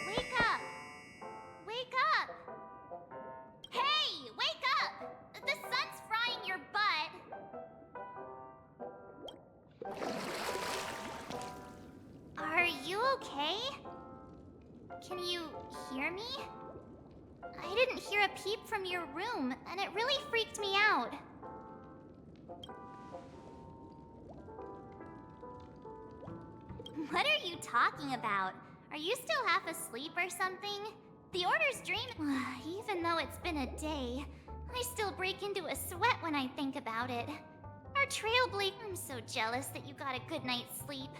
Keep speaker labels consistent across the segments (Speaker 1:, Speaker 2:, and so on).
Speaker 1: Wake up! Wake up! Hey, wake up! The sun's frying your butt. Are you okay? Can you hear me? I didn't hear a peep from your room, and it really freaked me out. What are you talking about? Are you still half asleep or something? The Order's dream. Even though it's been a day, I still break into a sweat when I think about it. Our trailblazer. I'm so jealous that you got a good night's sleep.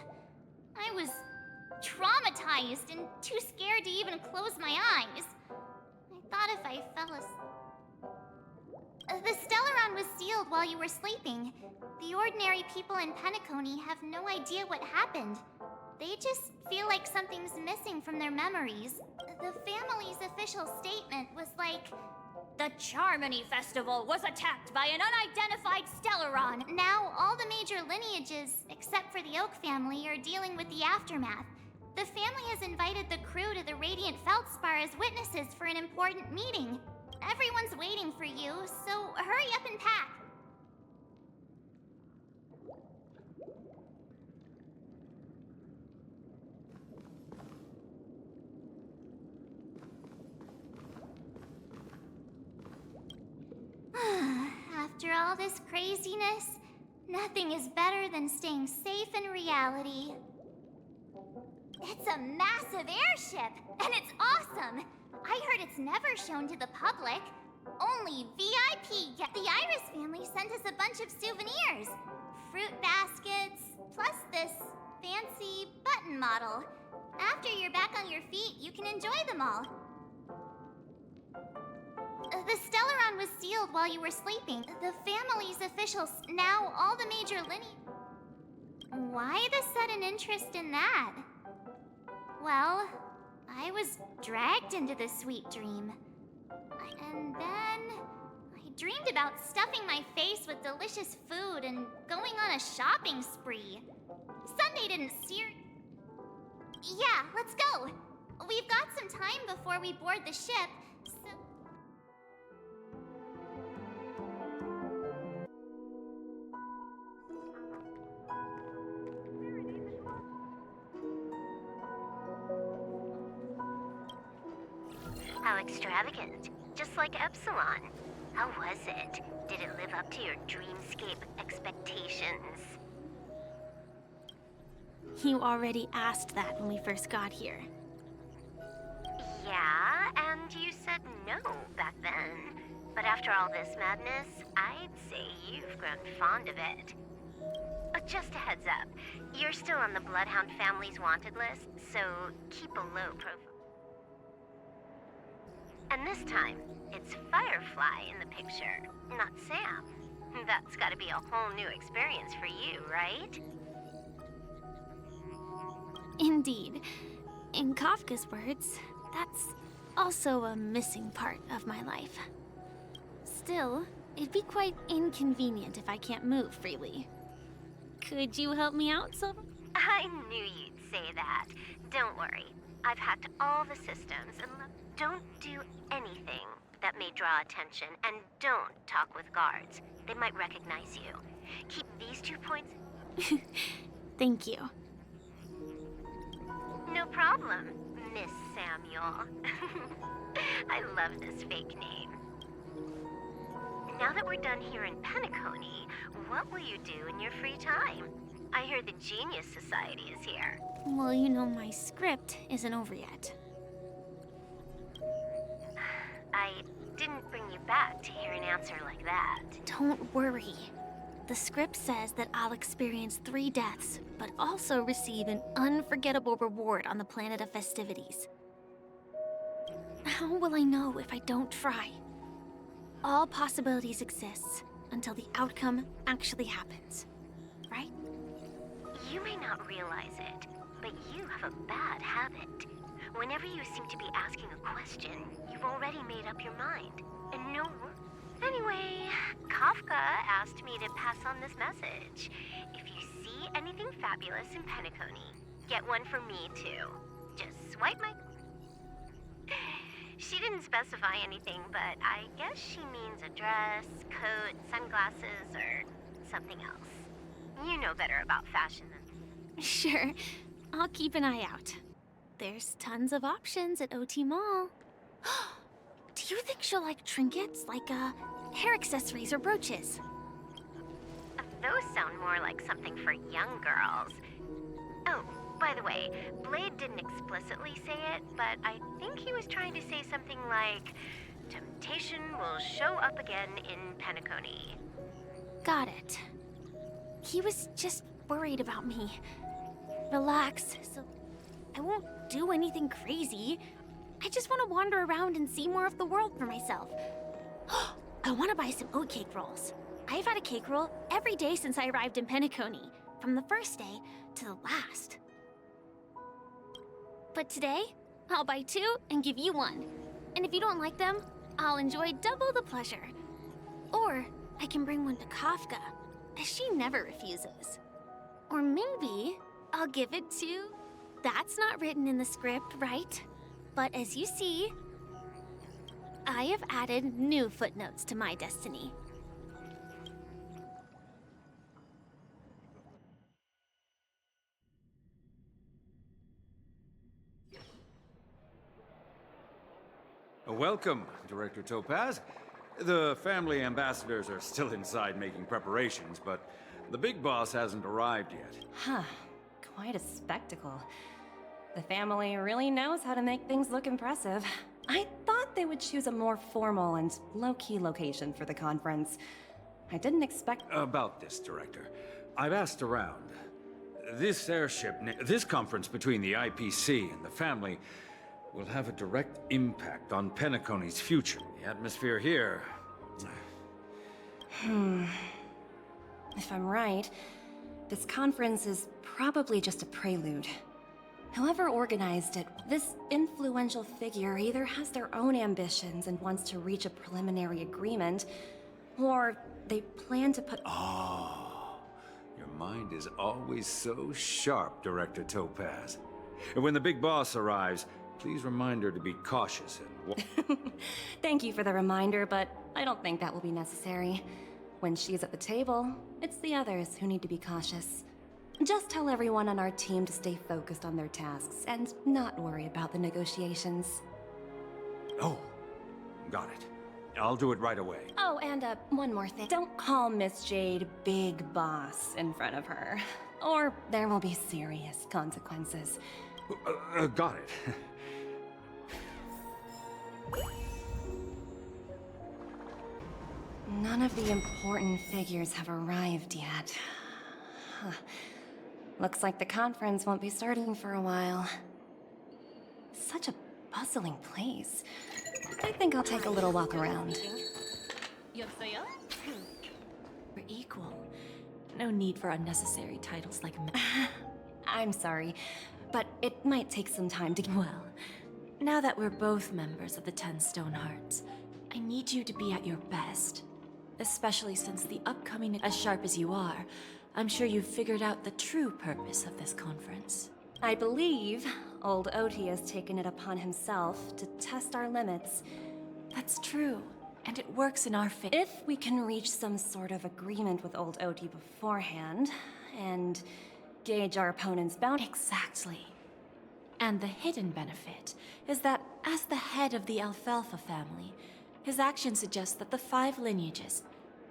Speaker 1: I was traumatized and too scared to even close my eyes. I thought if I fell asleep. The Stellaron was sealed while you were sleeping. The ordinary people in Peniconia have no idea what happened. They just feel like something's missing from their memories. The family's official statement was like, "The Charmony Festival was attacked by an unidentified Stellaron." Now, all the major lineages, except for the Oak family, are dealing with the aftermath. The family has invited the crew to the Radiant Feldspar as witnesses for an important meeting. Everyone's waiting for you, so hurry up and pack. After all this craziness, nothing is better than staying safe in reality. It's a massive airship, and it's awesome! I heard it's never shown to the public. Only VIP get. The Iris family sent us a bunch of souvenirs. Fruit baskets, plus this fancy button model. After you're back on your feet, you can enjoy them all. The Stellaron was sealed while you were sleeping. The family's officials. Now all the major Why the sudden interest in that? Well, I was dragged into this sweet dream. And then I dreamed about stuffing my face with delicious food and going on a shopping spree. Sunday didn't sear. Yeah, let's go. We've got some time before we board the ship, so...
Speaker 2: How extravagant. Just like Epsilon. How was it? Did it live up to your dreamscape expectations?
Speaker 3: You already asked that when we first got here.
Speaker 2: Yeah, and you said no back then. But after all this madness, I'd say you've grown fond of it. Just a heads up, you're still on the Bloodhound family's wanted list, so keep a low profile. And this time, it's Firefly in the picture, not Sam. That's gotta be a whole new experience for you, right?
Speaker 3: Indeed. In Kafka's words, that's also a missing part of my life. Still, it'd be quite inconvenient if I can't move freely. Could you help me out, Silver?
Speaker 2: I knew you'd say that. Don't worry. I've hacked all the systems and don't do anything that may draw attention, and don't talk with guards. They might recognize you. Keep these 2 points.
Speaker 3: Thank you.
Speaker 2: No problem, Miss Samuel. I love this fake name. Now that we're done here in Peniconia, what will you do in your free time? I hear the Genius Society is here.
Speaker 3: Well, you know, my script isn't over yet.
Speaker 2: I didn't bring you back to hear an answer like that.
Speaker 3: Don't worry. The script says that I'll experience 3 deaths, but also receive an unforgettable reward on the planet of festivities. How will I know if I don't try? All possibilities exist until the outcome actually happens, right?
Speaker 2: You may not realize it, but you have a bad habit. Whenever you seem to be asking a question, you've already made up your mind. And no work. Anyway, Kafka asked me to pass on this message. If you see anything fabulous in Peniconia, get one for me too. Just swipe my... She didn't specify anything, but I guess she means a dress, coat, sunglasses, or something else. You know better about fashion than...
Speaker 3: Sure, I'll keep an eye out. There's tons of options at OT Mall. Do you think she'll like trinkets, like hair accessories or brooches?
Speaker 2: Those sound more like something for young girls. Oh, by the way, Blade didn't explicitly say it, but I think he was trying to say something like, temptation will show up again in Peniconia.
Speaker 3: Got it. He was just worried about me. Relax, so I won't do anything crazy. I just want to wander around and see more of the world for myself. I want to buy some oatcake rolls. I've had a cake roll every day since I arrived in Peniconia, from the first day to the last. But today, I'll buy 2 and give you 1. And if you don't like them, I'll enjoy double the pleasure. Or I can bring one to Kafka, as she never refuses. Or maybe I'll give it to... That's not written in the script, right? But as you see, I have added new footnotes to my destiny.
Speaker 4: Welcome, Director Topaz. The family ambassadors are still inside making preparations, but the big boss hasn't arrived yet.
Speaker 5: Huh. Quite a spectacle. The family really knows how to make things look impressive. I thought they would choose a more formal and low-key location for the conference. I didn't expect...
Speaker 4: About this, Director. I've asked around. This this conference between the IPC and the family will have a direct impact on Penaconia's future. The atmosphere here...
Speaker 5: If I'm right, this conference is probably just a prelude. Whoever organized it, this influential figure either has their own ambitions and wants to reach a preliminary agreement, or they plan to put...
Speaker 4: Oh, your mind is always so sharp, Director Topaz. And when the big boss arrives, please remind her to be cautious and...
Speaker 5: Thank you for the reminder, but I don't think that will be necessary. When she's at the table, it's the others who need to be cautious. Just tell everyone on our team to stay focused on their tasks and not worry about the negotiations.
Speaker 4: Oh, got it. I'll do it right away.
Speaker 5: Oh, and one more thing. Don't call Miss Jade Big Boss in front of her, or there will be serious consequences.
Speaker 4: Got it.
Speaker 5: None of the important figures have arrived yet. Huh. Looks like the conference won't be starting for a while. Such a bustling place. I think I'll take a little walk around.
Speaker 6: We're equal. No need for unnecessary titles like
Speaker 5: I'm sorry, but it might take some time to...
Speaker 6: Well, now that we're both members of the 10 Stone Hearts, I need you to be at your best. Especially since the upcoming... As sharp as you are, I'm sure you've figured out the true purpose of this conference.
Speaker 5: I believe old Oti has taken it upon himself to test our limits.
Speaker 6: That's true, and it works in our favor.
Speaker 5: If we can reach some sort of agreement with old Oti beforehand, and gauge our opponent's bounty...
Speaker 6: Exactly. And the hidden benefit is that as the head of the Alfalfa family, his actions suggest that the 5 lineages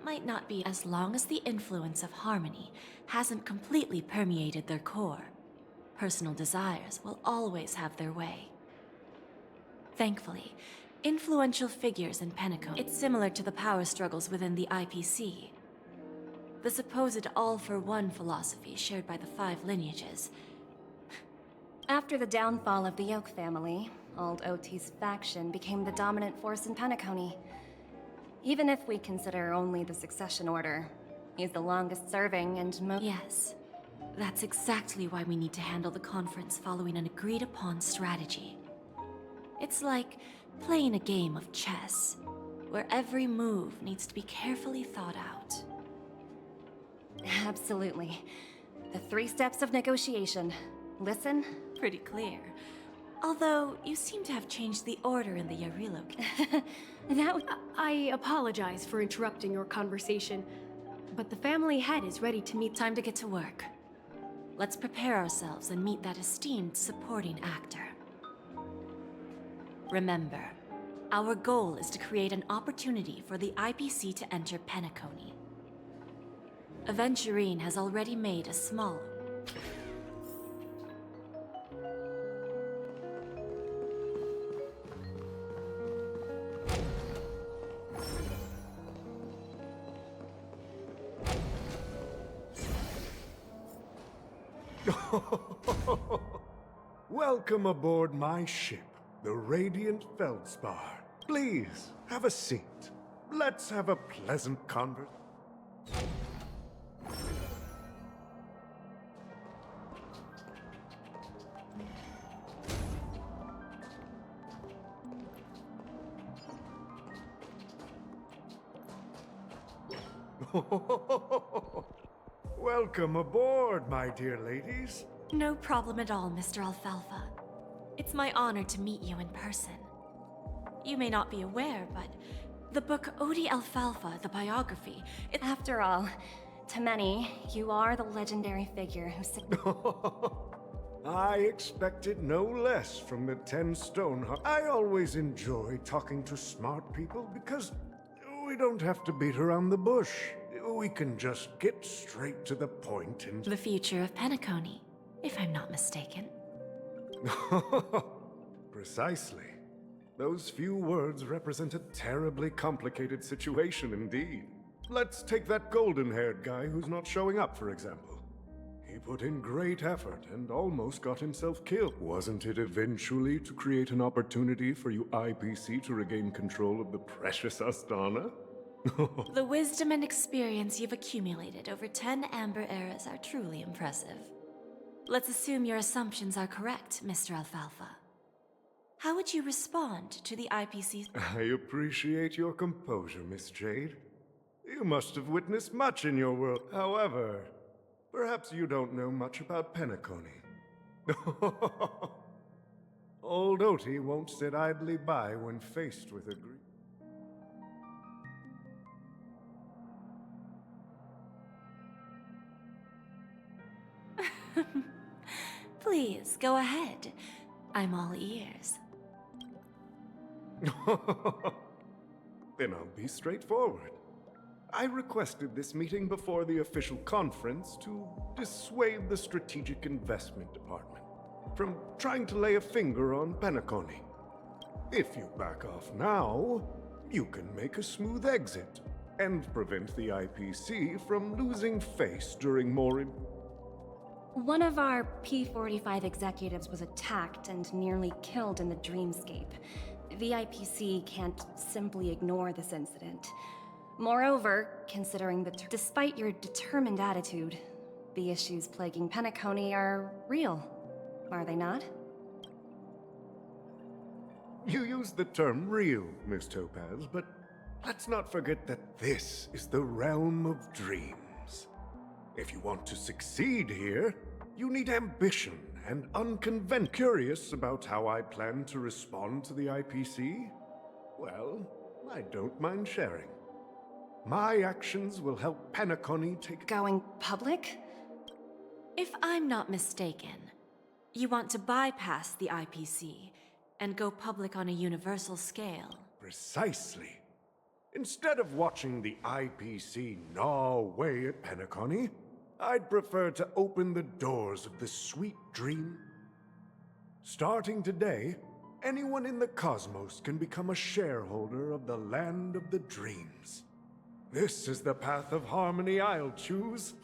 Speaker 6: might not be as long as the influence of harmony hasn't completely permeated their core. Personal desires will always have their way. Thankfully, influential figures in Peniconia... It's similar to the power struggles within the IPC. The supposed all-for-one philosophy shared by the 5 lineages.
Speaker 5: After the downfall of the Yoke family, old Oti's faction became the dominant force in Peniconia. Even if we consider only the succession order, he's the longest serving and most...
Speaker 6: Yes. That's exactly why we need to handle the conference following an agreed-upon strategy. It's like playing a game of chess, where every move needs to be carefully thought out.
Speaker 5: Absolutely. The 3 steps of negotiation. Listen.
Speaker 6: Pretty clear. Although, you seem to have changed the order in the Yarilo case.
Speaker 7: I apologize for interrupting your conversation, but the family head is ready to meet.
Speaker 6: Time to get to work. Let's prepare ourselves and meet that esteemed supporting actor. Remember, our goal is to create an opportunity for the IPC to enter Peniconia. Aventurine has already made a small...
Speaker 8: Welcome aboard my ship, the Radiant Feldspar. Please, have a seat. Let's have a pleasant conversation. Welcome aboard, my dear ladies.
Speaker 6: No problem at all, Mr. Alfalfa. It's my honor to meet you in person. You may not be aware, but the book Odi Alfalfa, the biography,
Speaker 5: After all, to many, you are the legendary figure who
Speaker 8: I expected no less from the 10 Stone. I always enjoy talking to smart people because we don't have to beat around the bush. We can just get straight to the point and...
Speaker 6: the future of Peniconia, if I'm not mistaken.
Speaker 8: Precisely. Those few words represent a terribly complicated situation indeed. Let's take that golden-haired guy who's not showing up, for example. He put in great effort and almost got himself killed. Wasn't it eventually to create an opportunity for you IPC to regain control of the precious Astana?
Speaker 6: The wisdom and experience you've accumulated over 10 Amber Eras are truly impressive. Let's assume your assumptions are correct, Mr. Alfalfa. How would you respond to the IPC's...
Speaker 8: I appreciate your composure, Miss Jade. You must have witnessed much in your world. However, perhaps you don't know much about Peniconia. Old Oti won't sit idly by when faced with a grief.
Speaker 6: Please, go ahead. I'm all ears.
Speaker 8: Then I'll be straightforward. I requested this meeting before the official conference to dissuade the Strategic Investment Department from trying to lay a finger on Peniconia. If you back off now, you can make a smooth exit and prevent the IPC from losing face during more...
Speaker 5: One of our P-45 executives was attacked and nearly killed in the dreamscape. The IPC can't simply ignore this incident. Moreover, considering despite your determined attitude, the issues plaguing Peniconia are real, are they not?
Speaker 8: You used the term real, Miss Topaz, but let's not forget that this is the realm of dreams. If you want to succeed here, you need ambition and unconventional. Curious about how I plan to respond to the IPC? Well, I don't mind sharing. My actions will help Peniconia take...
Speaker 5: Going public?
Speaker 6: If I'm not mistaken, you want to bypass the IPC and go public on a universal scale.
Speaker 8: Precisely. Instead of watching the IPC gnaw away at Peniconia, I'd prefer to open the doors of the sweet dream. Starting today, anyone in the cosmos can become a shareholder of the land of the dreams. This is the path of harmony I'll choose.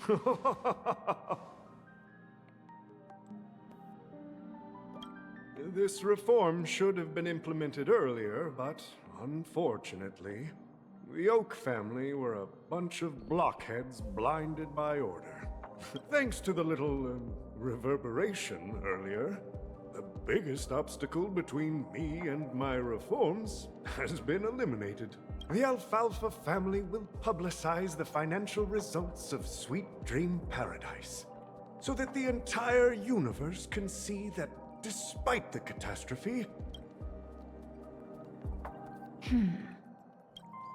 Speaker 8: This reform should have been implemented earlier, but unfortunately, the Oak family were a bunch of blockheads blinded by order. Thanks to the little reverberation earlier, the biggest obstacle between me and my reforms has been eliminated. The Alfalfa family will publicize the financial results of Sweet Dream Paradise, so that the entire universe can see that despite the catastrophe.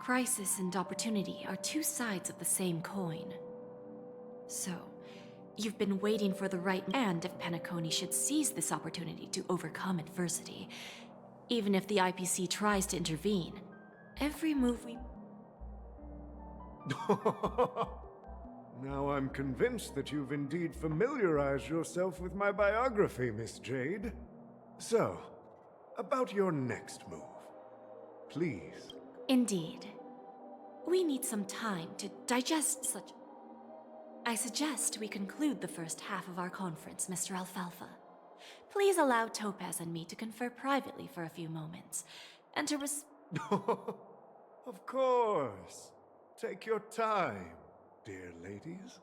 Speaker 6: Crisis and opportunity are two sides of the same coin. So, you've been waiting for the right and if Peniconia should seize this opportunity to overcome adversity. Even if the IPC tries to intervene, every move we...
Speaker 8: Now I'm convinced that you've indeed familiarized yourself with my biography, Miss Jade. So, about your next move. Please.
Speaker 6: Indeed. We need some time to digest such... I suggest we conclude the first half of our conference, Mr. Alfalfa. Please allow Topaz and me to confer privately for a few moments, and to
Speaker 8: Of course. Take your time, dear ladies.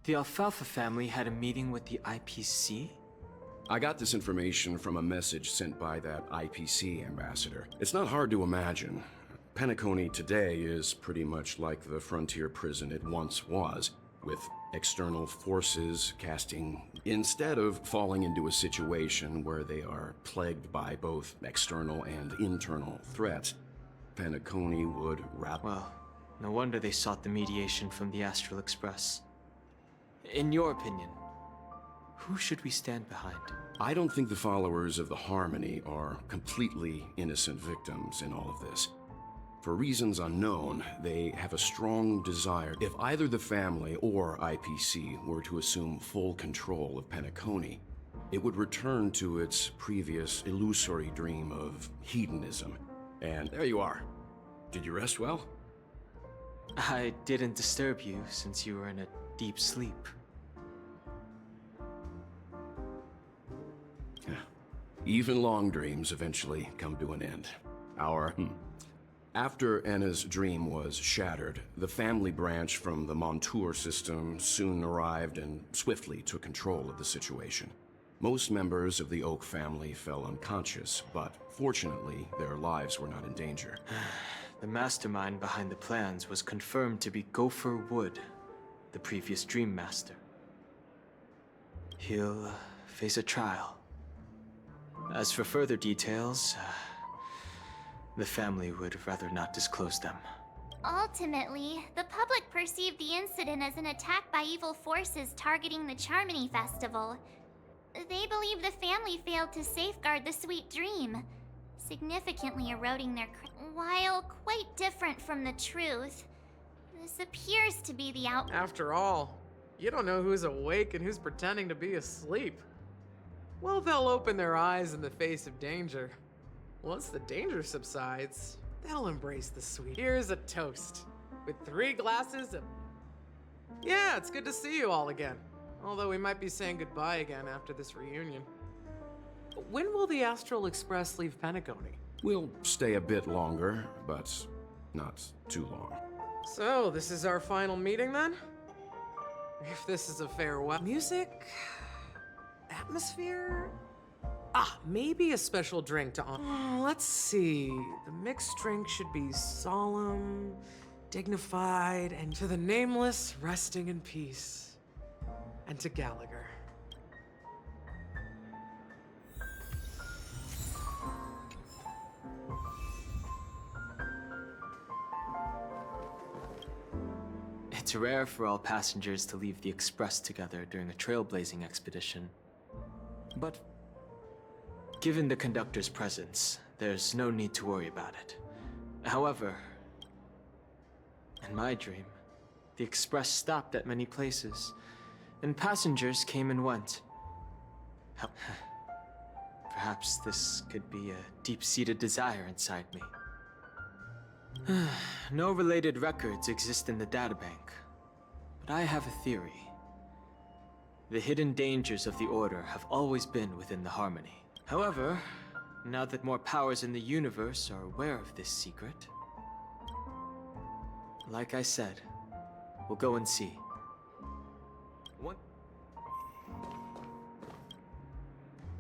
Speaker 9: The Alfalfa family had a meeting with the IPC?
Speaker 10: I got this information from a message sent by that IPC ambassador. It's not hard to imagine. Peniconia today is pretty much like the frontier prison it once was, with external forces casting... Instead of falling into a situation where they are plagued by both external and internal threats, Peniconia would
Speaker 9: Well, no wonder they sought the mediation from the Astral Express. In your opinion, who should we stand behind?
Speaker 10: I don't think the followers of the Harmony are completely innocent victims in all of this. For reasons unknown, they have a strong desire. If either the family or IPC were to assume full control of Peniconia, it would return to its previous illusory dream of hedonism. And there you are. Did you rest well?
Speaker 9: I didn't disturb you since you were in a deep sleep.
Speaker 10: Even long dreams eventually come to an end. After Anna's dream was shattered, the family branch from the Montour system soon arrived and swiftly took control of the situation. Most members of the Oak family fell unconscious, but fortunately, their lives were not in danger.
Speaker 9: The mastermind behind the plans was confirmed to be Gopher Wood, the previous Dream Master. He'll face a trial. As for further details, the family would rather not disclose them.
Speaker 1: Ultimately, the public perceived the incident as an attack by evil forces targeting the Charmony Festival. They believe the family failed to safeguard the sweet dream, significantly eroding their while quite different from the truth. This appears to be the outcome.
Speaker 11: After all, you don't know who's awake and who's pretending to be asleep. Well, they'll open their eyes in the face of danger. Once the danger subsides, they'll embrace the sweet. Here's a toast, with 3 glasses of... Yeah, it's good to see you all again. Although we might be saying goodbye again after this reunion. When will the Astral Express leave Peniconia?
Speaker 10: We'll stay a bit longer, but not too long.
Speaker 11: So, this is our final meeting then? If this is a farewell... Music? Atmosphere? Maybe a special drink to honor. Let's see. The mixed drink should be solemn, dignified, and to the nameless, resting in peace. And to Gallagher.
Speaker 9: It's rare for all passengers to leave the Express together during a trailblazing expedition. But given the conductor's presence, there's no need to worry about it. However, in my dream, the Express stopped at many places, and passengers came and went. Perhaps this could be a deep-seated desire inside me. No related records exist in the databank, but I have a theory. The hidden dangers of the Order have always been within the Harmony. However, now that more powers in the universe are aware of this secret, like I said, we'll go and see.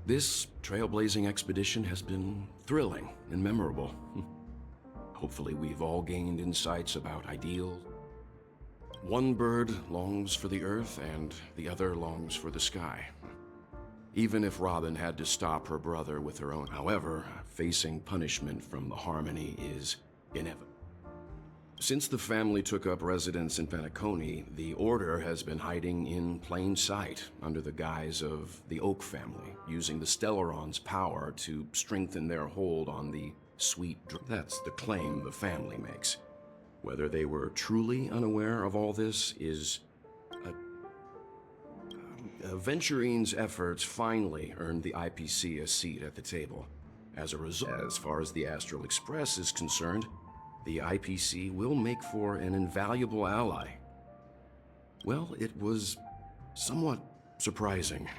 Speaker 10: This trailblazing expedition has been thrilling and memorable. Hopefully we've all gained insights about ideals. One bird longs for the earth and the other longs for the sky. Even if Robin had to stop her brother with her own. However, facing punishment from the Harmony is inevitable. Since the family took up residence in Peniconia, the Order has been hiding in plain sight under the guise of the Oak family, using the Stellaron's power to strengthen their hold on the sweet That's the claim the family makes. Whether they were truly unaware of all this is Venturine's efforts finally earned the IPC a seat at the table. As a result, as far as the Astral Express is concerned, the IPC will make for an invaluable ally. Well, it was somewhat surprising.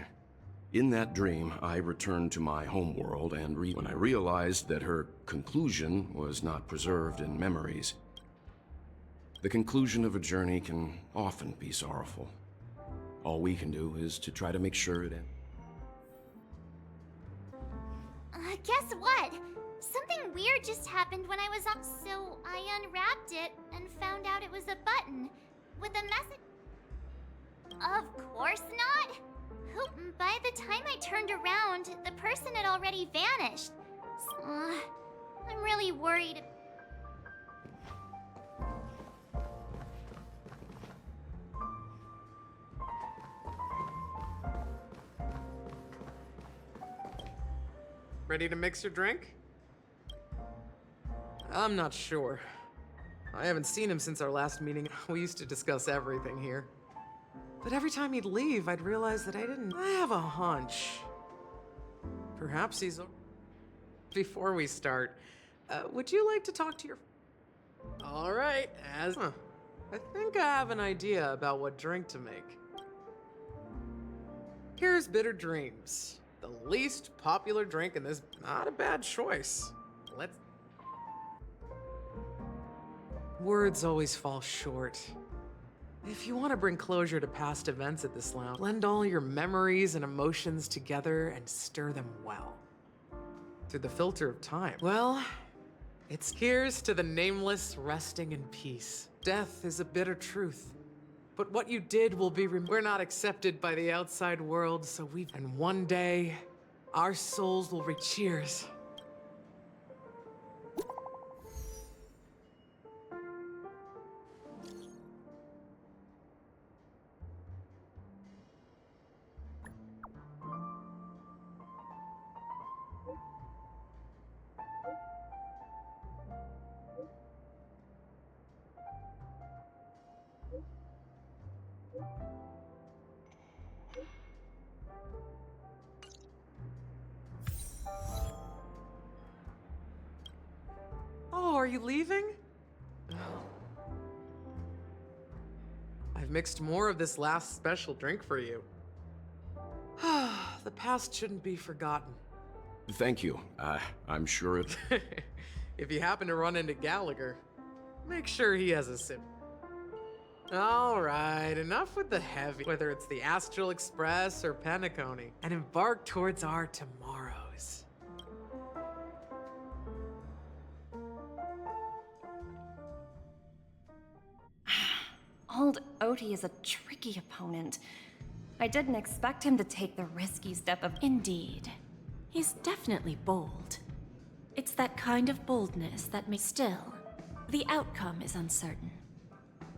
Speaker 10: In that dream, I returned to my homeworld, and when I realized that her conclusion was not preserved in memories. The conclusion of a journey can often be sorrowful. All we can do is to try to make sure it ends.
Speaker 1: Guess what? Something weird just happened when I was on, so I unwrapped it and found out it was a button with a message. Of course not. By the time I turned around, the person had already vanished. I'm really worried.
Speaker 11: Ready to mix your drink? I'm not sure. I haven't seen him since our last meeting. We used to discuss everything here. But every time he'd leave, I'd realize that I have a hunch. Perhaps he's... Before we start, would you like to talk to your... All right, I think I have an idea about what drink to make. Here's Bitter Dreams. The least popular drink in this... Not a bad choice. Let's... Words always fall short. If you want to bring closure to past events at this lounge, blend all your memories and emotions together and stir them well. Through the filter of time. Well, it's here's to the nameless resting in peace. Death is a bitter truth. But what you did will be we're not accepted by the outside world, so and one day, our souls will reach cheers. Oh, are you leaving? I've mixed more of this last special drink for you. The past shouldn't be forgotten.
Speaker 10: Thank you. I'm sure it...
Speaker 11: If you happen to run into Gallagher, make sure he has a sip. All right, enough with the heavy, whether it's the Astral Express or Peniconia, and embark towards our tomorrows.
Speaker 5: Old Oti is a tricky opponent. I didn't expect him to take the risky step of...
Speaker 6: Indeed. He's definitely bold. It's that kind of boldness that makes still. The outcome is uncertain.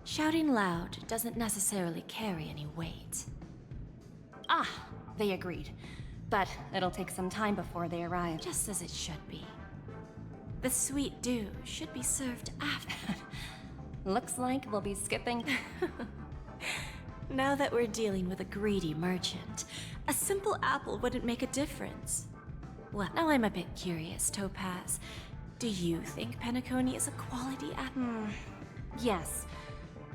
Speaker 6: Shouting loud doesn't necessarily carry any weight.
Speaker 5: Ah, they agreed. But it'll take some time before they arrive.
Speaker 6: Just as it should be. The sweet dew should be served after.
Speaker 5: Looks like we'll be skipping...
Speaker 6: Now that we're dealing with a greedy merchant, a simple apple wouldn't make a difference. Well, now I'm a bit curious, Topaz. Do you think Peniconia is a quality apple?
Speaker 5: Yes.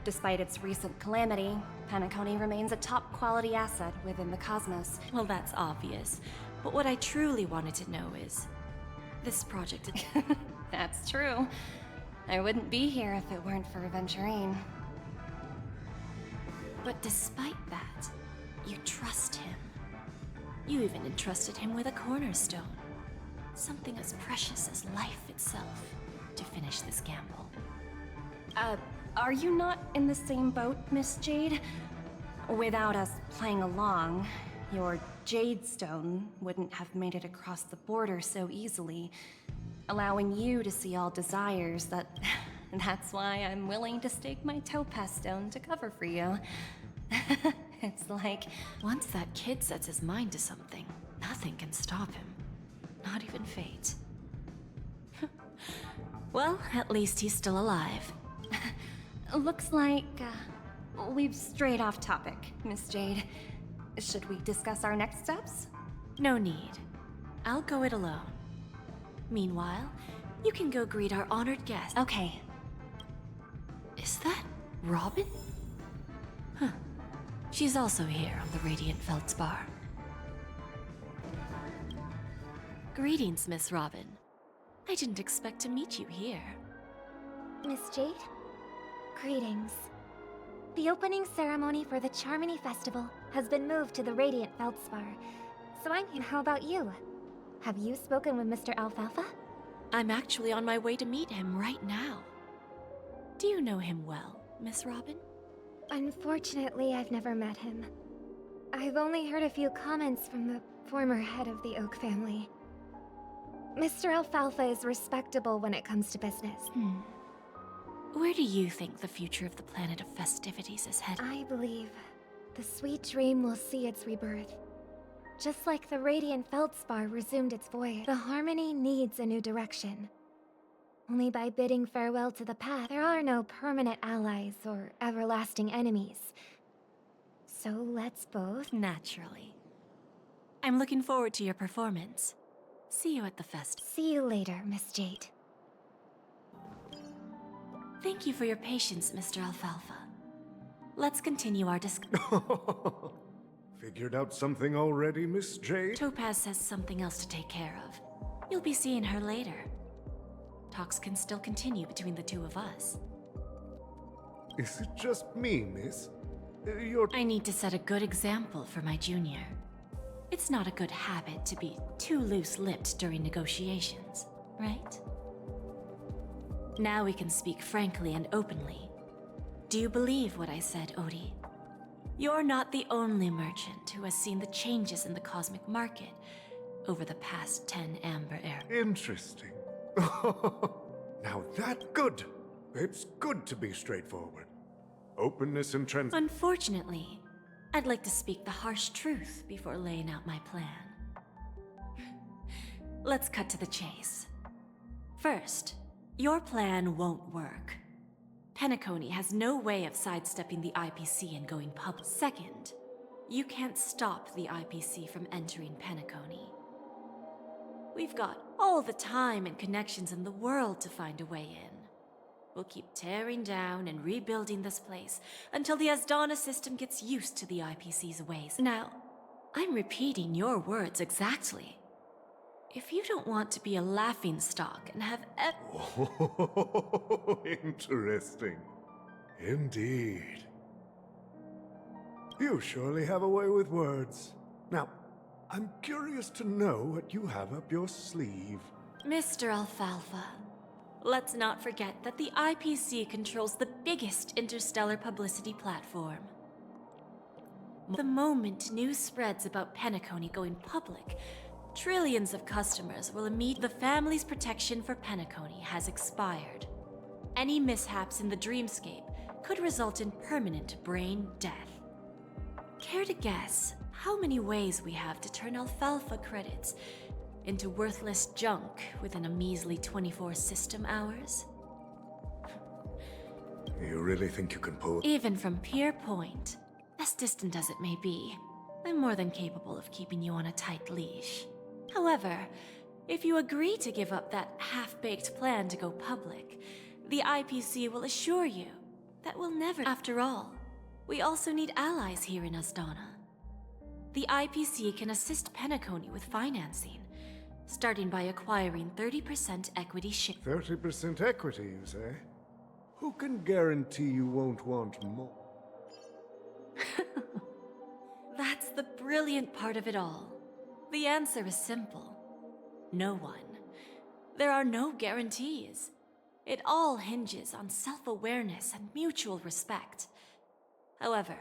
Speaker 5: Despite its recent calamity, Peniconia remains a top-quality asset within the cosmos.
Speaker 6: Well, that's obvious. But what I truly wanted to know is... this project...
Speaker 5: That's true. I wouldn't be here if it weren't for Venturine.
Speaker 6: But despite that, you trust him. You even entrusted him with a cornerstone. Something as precious as life itself, to finish this gamble.
Speaker 5: Are you not in the same boat, Miss Jade? Without us playing along, your Jade Stone wouldn't have made it across the border so easily, allowing you to see all desires that... That's why I'm willing to stake my Topaz Stone to cover for you. It's like...
Speaker 6: Once that kid sets his mind to something, nothing can stop him. Not even fate. Well, at least he's still alive.
Speaker 5: Looks like, we've strayed off topic, Miss Jade. Should we discuss our next steps?
Speaker 6: No need. I'll go it alone. Meanwhile, you can go greet our honored guest.
Speaker 5: Okay.
Speaker 6: Is that Robin? Huh. She's also here on the Radiant Feldspar. Greetings, Miss Robin. I didn't expect to meet you here.
Speaker 1: Miss Jade? Greetings. The opening ceremony for the Charmony Festival has been moved to the Radiant Feldspar, so I'm here. How about you? Have you spoken with Mr. Alfalfa?
Speaker 6: I'm actually on my way to meet him right now. Do you know him well, Miss Robin?
Speaker 1: Unfortunately, I've never met him. I've only heard a few comments from the former head of the Oak family. Mr. Alfalfa is respectable when it comes to business.
Speaker 6: Where do you think the future of the planet of festivities is headed?
Speaker 1: I believe the sweet dream will see its rebirth. Just like the Radiant Feldspar resumed its voyage, the Harmony needs a new direction. Only by bidding farewell to the path, there are no permanent allies or everlasting enemies. So let's both...
Speaker 6: Naturally. I'm looking forward to your performance. See you at the fest.
Speaker 1: See you later, Miss Jade.
Speaker 6: Thank you for your patience, Mr. Alfalfa. Let's continue our discussion.
Speaker 8: Figured out something already, Miss Jade?
Speaker 6: Topaz has something else to take care of. You'll be seeing her later. Talks can still continue between the two of us.
Speaker 8: Is it just me, miss?
Speaker 6: I need to set a good example for my junior. It's not a good habit to be too loose-lipped during negotiations, right? Now we can speak frankly and openly. Do you believe what I said, Odie? You're not the only merchant who has seen the changes in the cosmic market over the past 10 Amber Era.
Speaker 8: Interesting. Now that good. It's good to be straightforward. Openness and
Speaker 6: Unfortunately, I'd like to speak the harsh truth before laying out my plan. Let's cut to the chase. First, your plan won't work. Peniconia has no way of sidestepping the IPC and going public. Second, you can't stop the IPC from entering Peniconia. We've got all the time and connections in the world to find a way in. We'll keep tearing down and rebuilding this place until the Asdana system gets used to the IPC's ways. Now, I'm repeating your words exactly. If you don't want to be a laughingstock and have
Speaker 8: Interesting. Indeed. You surely have a way with words. Now, I'm curious to know what you have up your sleeve.
Speaker 6: Mr. Alfalfa, let's not forget that the IPC controls the biggest interstellar publicity platform. The moment news spreads about Peniconia going public, trillions of customers will the family's protection for Peniconia has expired. Any mishaps in the dreamscape could result in permanent brain death. Care to guess how many ways we have to turn Alfalfa credits into worthless junk within a measly 24 system hours?
Speaker 8: You really think you can pull...
Speaker 6: Even from Pier Point, as distant as it may be, I'm more than capable of keeping you on a tight leash. However, if you agree to give up that half-baked plan to go public, the IPC will assure you that we'll never... After all, we also need allies here in Asdana. The IPC can assist Peniconia with financing, starting by acquiring 30% equity share.
Speaker 8: 30% equity, you say? Who can guarantee you won't want more?
Speaker 6: That's the brilliant part of it all. The answer is simple. No one. There are no guarantees. It all hinges on self-awareness and mutual respect. However,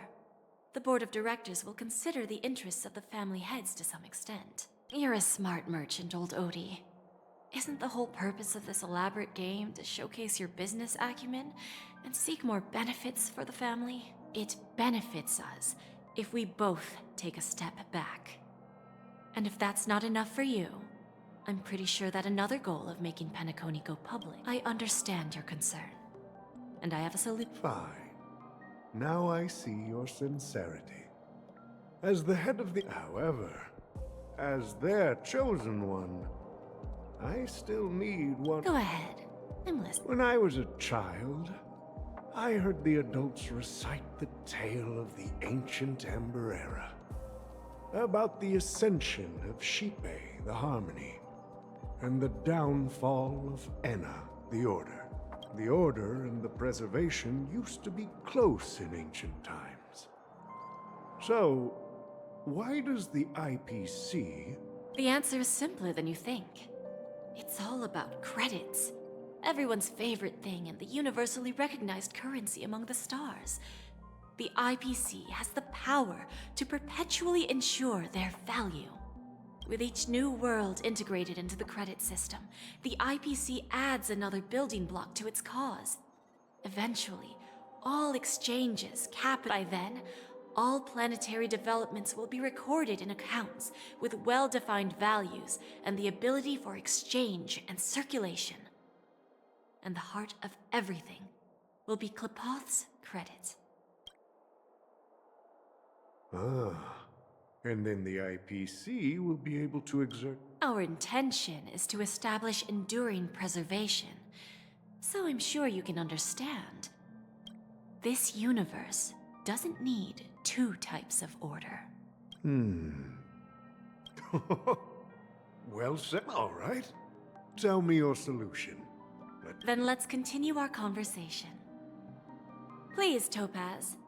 Speaker 6: the board of directors will consider the interests of the family heads to some extent. You're a smart merchant, old Odie. Isn't the whole purpose of this elaborate game to showcase your business acumen and seek more benefits for the family? It benefits us if we both take a step back. And if that's not enough for you, I'm pretty sure that another goal of making Peniconia go public. I understand your concern. And I have a solution.
Speaker 8: Fine. Now I see your sincerity. As the head of the... However, as their chosen one, I still need one...
Speaker 6: Go ahead. I'm listening.
Speaker 8: When I was a child, I heard the adults recite the tale of the ancient Ember Era. About the ascension of Shipe, the Harmony, and the downfall of Enna, the Order. The Order and the Preservation used to be close in ancient times. So, why does the IPC...
Speaker 6: The answer is simpler than you think. It's all about credits. Everyone's favorite thing and the universally recognized currency among the stars. The IPC has the power to perpetually ensure their value. With each new world integrated into the credit system, the IPC adds another building block to its cause. Eventually, all exchanges capped by then, all planetary developments will be recorded in accounts with well-defined values and the ability for exchange and circulation. And the heart of everything will be Klepoth's credit.
Speaker 8: Ah, and then the IPC will be able to exert...
Speaker 6: Our intention is to establish enduring preservation, so I'm sure you can understand. This universe doesn't need two types of order.
Speaker 8: Well said. All right. Tell me your solution.
Speaker 6: Then let's continue our conversation. Please, Topaz,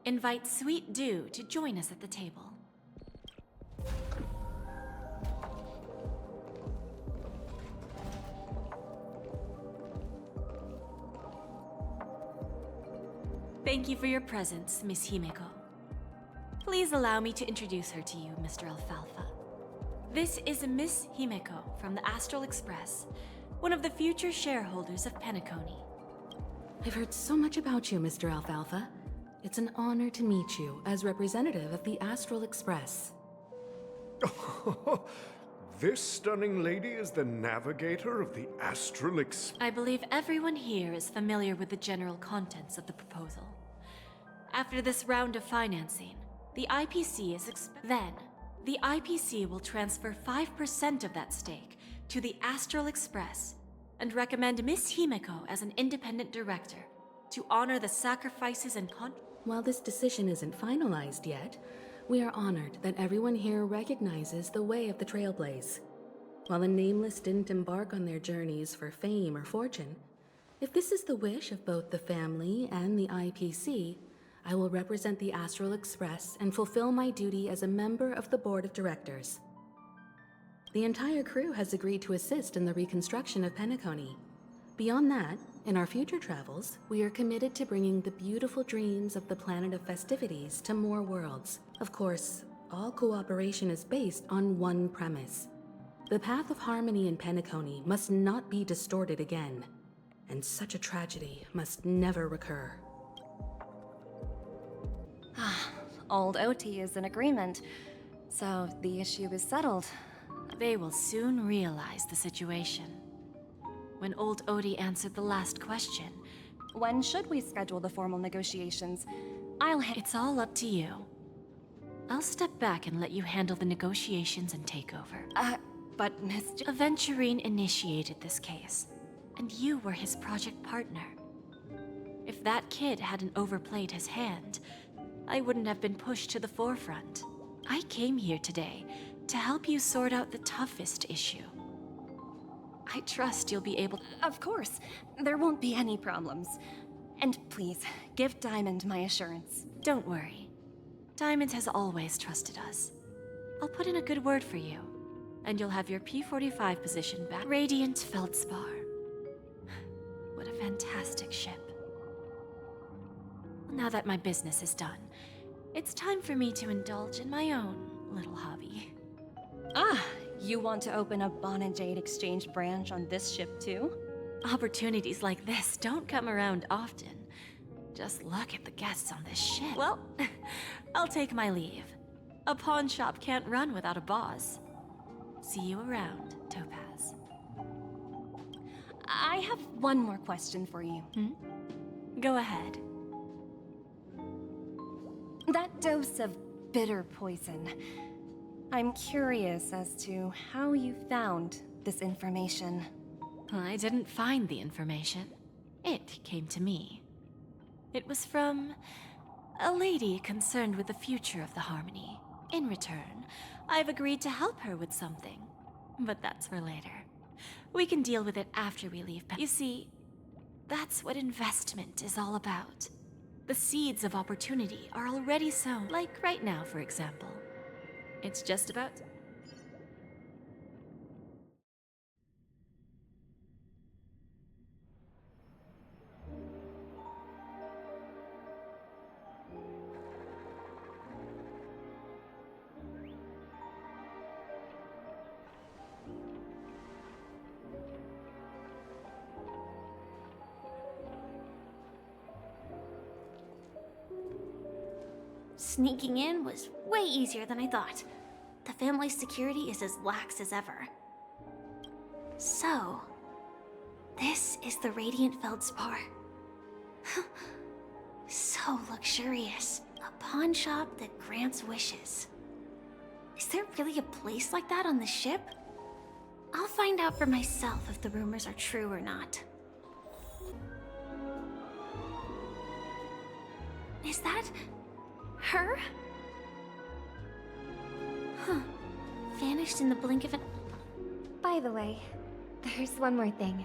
Speaker 6: invite Sweet Dew to join us at the table. Thank you for your presence, Miss Himeko. Please allow me to introduce her to you, Mr. Alfalfa. This is Miss Himeko from the Astral Express, one of the future shareholders of Peniconia.
Speaker 12: I've heard so much about you, Mr. Alfalfa. It's an honor to meet you as representative of the Astral Express.
Speaker 8: This stunning lady is the navigator of the Astral Express.
Speaker 6: I believe everyone here is familiar with the general contents of the proposal. After this round of financing, the IPC is then the IPC will transfer 5% of that stake to the Astral Express and recommend Miss Himeko as an independent director to honor the sacrifices and
Speaker 12: While this decision isn't finalized yet, we are honored that everyone here recognizes the way of the Trailblaze. While the Nameless didn't embark on their journeys for fame or fortune, if this is the wish of both the family and the IPC, I will represent the Astral Express and fulfill my duty as a member of the board of directors. The entire crew has agreed to assist in the reconstruction of Peniconia. Beyond that, in our future travels, we are committed to bringing the beautiful dreams of the planet of festivities to more worlds. Of course, all cooperation is based on one premise. The path of harmony in Peniconia must not be distorted again, and such a tragedy must never recur.
Speaker 5: Old OT is in agreement, so the issue is settled.
Speaker 6: They will soon realize the situation. When old Odie answered the last question,
Speaker 5: When should we schedule the formal negotiations?
Speaker 6: It's all up to you. I'll step back and let you handle the negotiations and takeover.
Speaker 5: But Miss
Speaker 6: Aventurine initiated this case, and you were his project partner. If that kid hadn't overplayed his hand, I wouldn't have been pushed to the forefront. I came here today to help you sort out the toughest issue. I trust you'll be able to...
Speaker 5: Of course, there won't be any problems. And please, give Diamond my assurance.
Speaker 6: Don't worry. Diamond has always trusted us. I'll put in a good word for you. and you'll have your P-45 position back. Radiant Feldspar. What a fantastic ship. Now that my business is done, it's time for me to indulge in my own little hobby.
Speaker 5: Ah, you want to open a Bon and Jade exchange branch on this ship too?
Speaker 6: Opportunities like this don't come around often. Just look at the guests on this ship. Well, I'll take my leave. A pawn shop can't run without a boss. See you around, Topaz.
Speaker 5: I have one more question for you.
Speaker 6: Go ahead.
Speaker 5: That dose of bitter poison. I'm curious as to how you found this information.
Speaker 6: I didn't find the information. It came to me. It was from a lady concerned with the future of the Harmony. In return, I've agreed to help her with something. But that's for later. We can deal with it after we leave. You see, that's what investment is all about. The seeds of opportunity are already sown, like right now, for example. It's just about...
Speaker 3: Sneaking in was way easier than I thought. The family's security is as lax as ever. So, this is the Radiant Feldspar. So luxurious. A pawn shop that grants wishes. Is there really a place like that on the ship? I'll find out for myself if the rumors are true or not. Is that... her? Huh. Vanished in the blink of an...
Speaker 13: By the way, there's one more thing.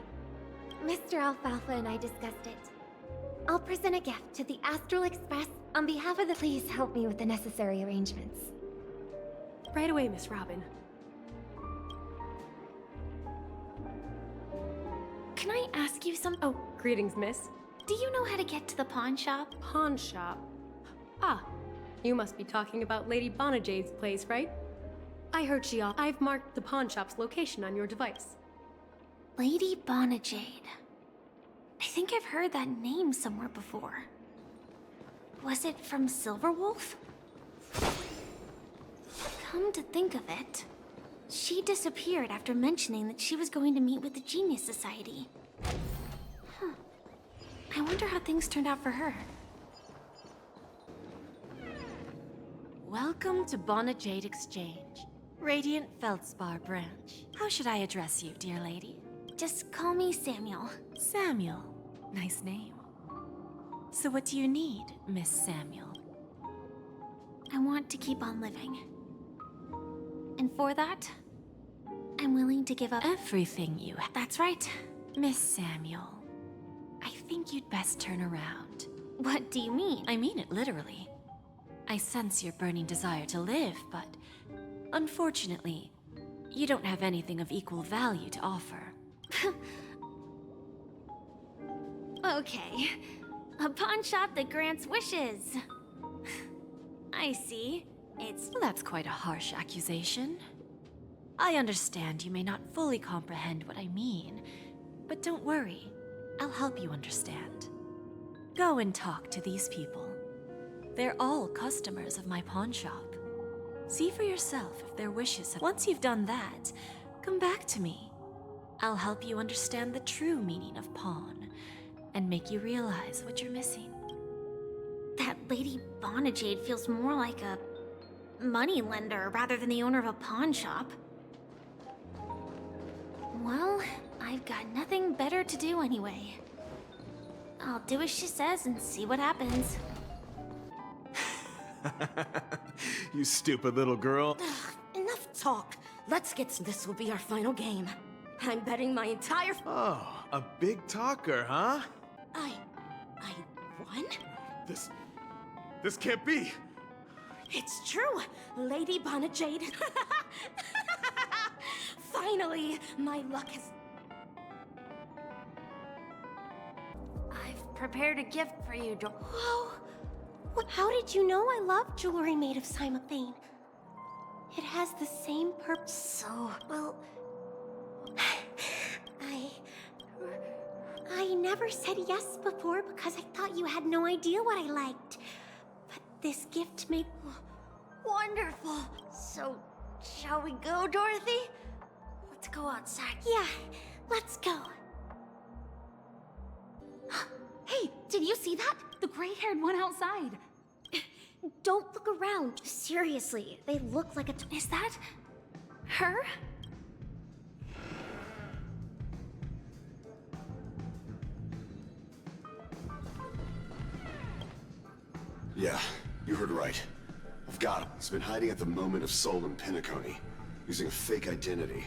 Speaker 13: Mr. Alfalfa and I discussed it. I'll present a gift to the Astral Express on behalf of the... Please help me with the necessary arrangements.
Speaker 7: Right away, Miss Robin.
Speaker 3: Can I ask you some...
Speaker 7: Oh, greetings, miss.
Speaker 3: Do you know how to get to the pawn shop?
Speaker 7: Pawn shop. Ah, you must be talking about Lady Bonajade's place, right? I heard I've marked the pawn shop's location on your device.
Speaker 3: Lady Bonajade. I think I've heard that name somewhere before. Was it from Silverwolf? Come to think of it, she disappeared after mentioning that she was going to meet with the Genius Society. Huh. I wonder how things turned out for her.
Speaker 6: Welcome to Bonajade Exchange, Radiant Feldspar branch. How should I address you, dear lady?
Speaker 3: Just call me Samuel.
Speaker 6: Samuel. Nice name. So what do you need, Miss Samuel?
Speaker 3: I want to keep on living. And for that, I'm willing to give up
Speaker 6: everything you have.
Speaker 3: That's right.
Speaker 6: Miss Samuel, I think you'd best turn around.
Speaker 3: What do you mean?
Speaker 6: I mean it literally. I sense your burning desire to live, but unfortunately, you don't have anything of equal value to offer.
Speaker 3: Okay. A pawn shop that grants wishes. I see.
Speaker 6: Well, that's quite a harsh accusation. I understand you may not fully comprehend what I mean, but don't worry. I'll help you understand. Go and talk to these people. They're all customers of my pawn shop. See for yourself if their wishes have... Once you've done that, come back to me. I'll help you understand the true meaning of pawn, and make you realize what you're missing.
Speaker 3: That Lady Bonajade feels more like a money lender rather than the owner of a pawn shop. Well, I've got nothing better to do anyway. I'll do as she says and see what happens.
Speaker 14: You stupid little girl.
Speaker 15: Enough talk. Let's get this will be our final game. I'm betting my entire...
Speaker 14: Oh, a big talker, huh?
Speaker 15: I won?
Speaker 14: This can't be.
Speaker 15: It's true. Lady Bonajade Finally, my luck has...
Speaker 13: I've prepared a gift for you, Whoa! How did you know I love jewelry made of cymophane? It has the same purpose. So, well... I never said yes before because I thought you had no idea what I liked. But this gift makes... Wonderful! So, shall we go, Dorothy? Let's go outside. Yeah, let's go.
Speaker 16: Hey, did you see that? The gray-haired one outside.
Speaker 13: Don't look around. Seriously, they look like a...
Speaker 3: Is that her?
Speaker 17: Yeah, you heard right. I've got him. He's been hiding at the moment of soul in Peniconia, using a fake identity.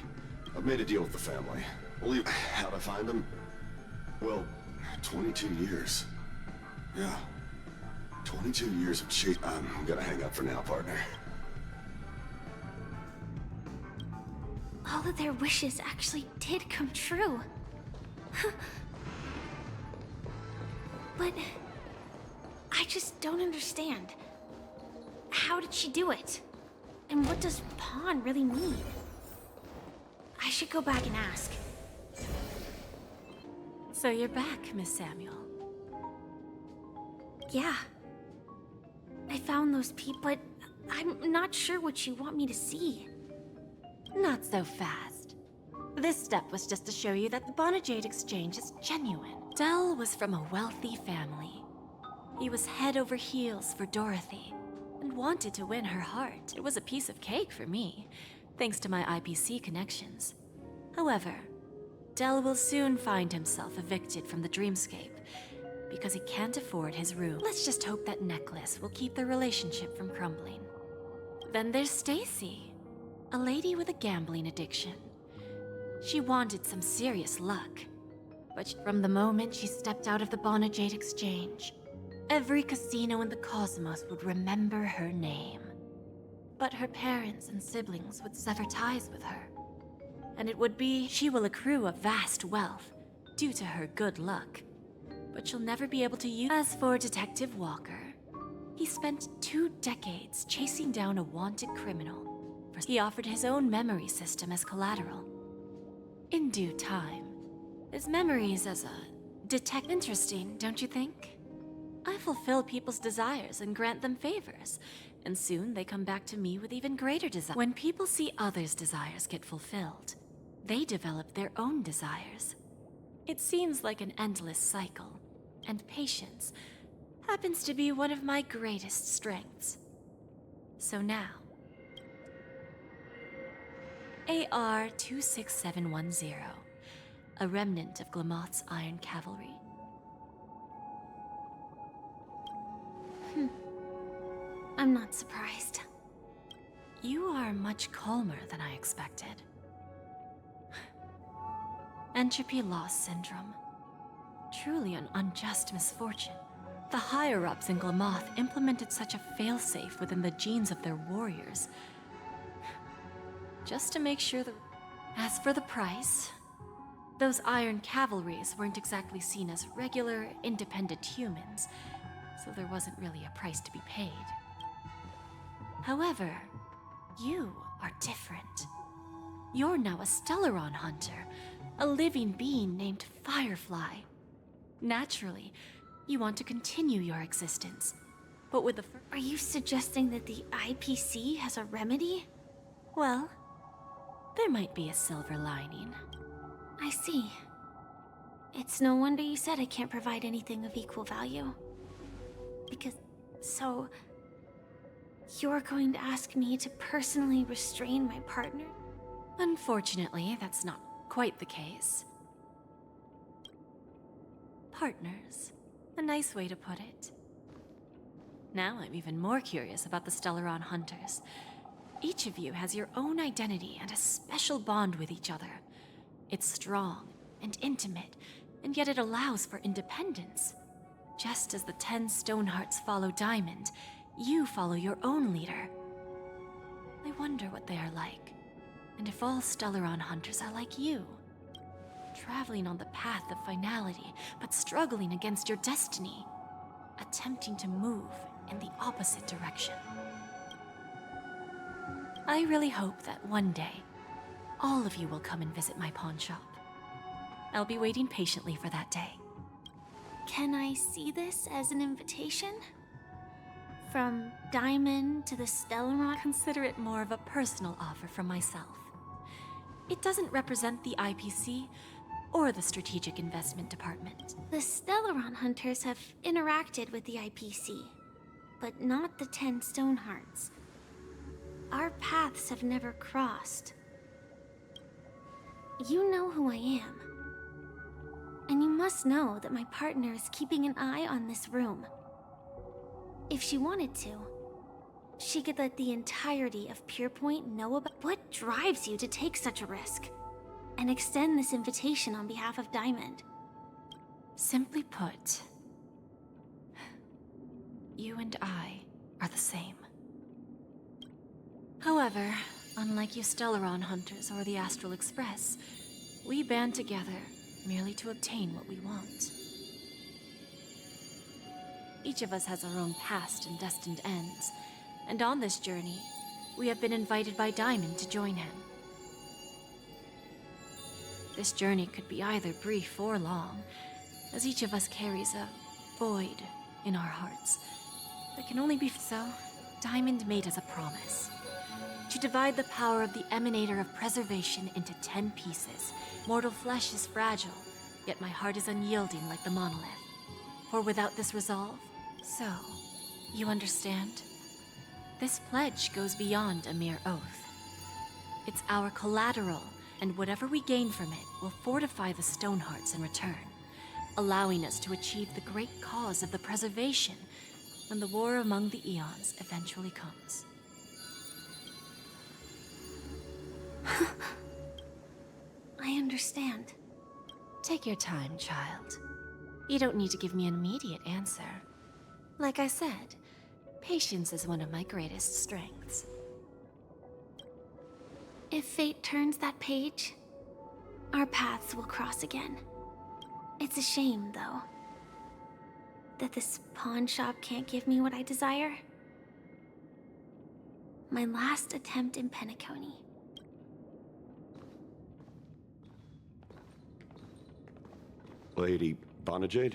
Speaker 17: I've made a deal with the family. Only how'd I find him? Well, 22 years. Yeah. 22 years of cheat. I'm gonna hang up for now, partner.
Speaker 3: All of their wishes actually did come true. But I just don't understand. How did she do it? And what does pawn really mean? I should go back and ask.
Speaker 6: So you're back, Miss Samuel.
Speaker 3: Yeah. I found those people, but I'm not sure what you want me to see.
Speaker 6: Not so fast. This step was just to show you that the Bonajade exchange is genuine. Dell was from a wealthy family. He was head over heels for Dorothy, and wanted to win her heart. It was a piece of cake for me, thanks to my IPC connections. However, Dell will soon find himself evicted from the dreamscape, because he can't afford his room. Let's just hope that necklace will keep their relationship from crumbling. Then there's Stacy, a lady with a gambling addiction. She wanted some serious luck, but from the moment she stepped out of the Bonajade exchange, every casino in the cosmos would remember her name. But her parents and siblings would sever ties with her, and it would be she will accrue a vast wealth due to her good luck, but she'll never be able to use. As for Detective Walker, he spent 2 decades chasing down a wanted criminal. He offered his own memory system as collateral. In due time, his memories as a detective. Interesting, don't you think? I fulfill people's desires and grant them favors, and soon they come back to me with even greater desires. When people see others' desires get fulfilled, they develop their own desires. It seems like an endless cycle, and patience happens to be one of my greatest strengths. So now, AR 26710, a remnant of Glamoth's Iron Cavalry.
Speaker 3: I'm not surprised.
Speaker 6: You are much calmer than I expected. Entropy loss syndrome. Truly an unjust misfortune. The higher-ups in Glamoth implemented such a failsafe within the genes of their warriors, just to make sure that... As for the price, those Iron Cavalries weren't exactly seen as regular, independent humans, so there wasn't really a price to be paid. However, you are different. You're now a Stellaron hunter, a living being named Firefly. Naturally, you want to continue your existence, but with the...
Speaker 3: Are you suggesting that the IPC has a remedy?
Speaker 6: Well, there might be a silver lining.
Speaker 3: I see. It's no wonder you said I can't provide anything of equal value. Because... so... you're going to ask me to personally restrain my partner?
Speaker 6: Unfortunately, that's not quite the case. Partners. A nice way to put it. Now I'm even more curious about the Stellaron Hunters. Each of you has your own identity and a special bond with each other. It's strong and intimate, and yet it allows for independence. Just as the 10 Stonehearts follow Diamond, you follow your own leader. I wonder what they are like. And if all Stellaron hunters are like you, traveling on the path of finality, but struggling against your destiny, attempting to move in the opposite direction. I really hope that one day, all of you will come and visit my pawn shop. I'll be waiting patiently for that day.
Speaker 3: Can I see this as an invitation? From Diamond to the Stellaron?
Speaker 6: Consider it more of a personal offer from myself. It doesn't represent the IPC or the Strategic Investment Department.
Speaker 3: The Stellaron hunters have interacted with the IPC, but not the 10 Stonehearts. Our paths have never crossed. You know who I am. And you must know that my partner is keeping an eye on this room. If she wanted to, she could let the entirety of Purepoint know about what drives you to take such a risk, and extend this invitation on behalf of Diamond.
Speaker 6: Simply put, you and I are the same. However, unlike you Stellaron hunters or the Astral Express, we band together merely to obtain what we want. Each of us has our own past and destined ends, and on this journey, we have been invited by Diamond to join him. This journey could be either brief or long, as each of us carries a void in our hearts that can only be so. Diamond made us a promise to divide the power of the Emanator of Preservation into 10 pieces. Mortal flesh is fragile, yet my heart is unyielding like the monolith. For without this resolve, so, you understand? This pledge goes beyond a mere oath. It's our collateral, and whatever we gain from it will fortify the Stonehearts in return, allowing us to achieve the great cause of the preservation when the war among the eons eventually comes.
Speaker 3: I understand.
Speaker 6: Take your time, child. You don't need to give me an immediate answer. Like I said, patience is one of my greatest strengths.
Speaker 3: If fate turns that page, our paths will cross again. It's a shame, though, that this pawn shop can't give me what I desire. My last attempt in Peniconia.
Speaker 17: Lady Bonajade?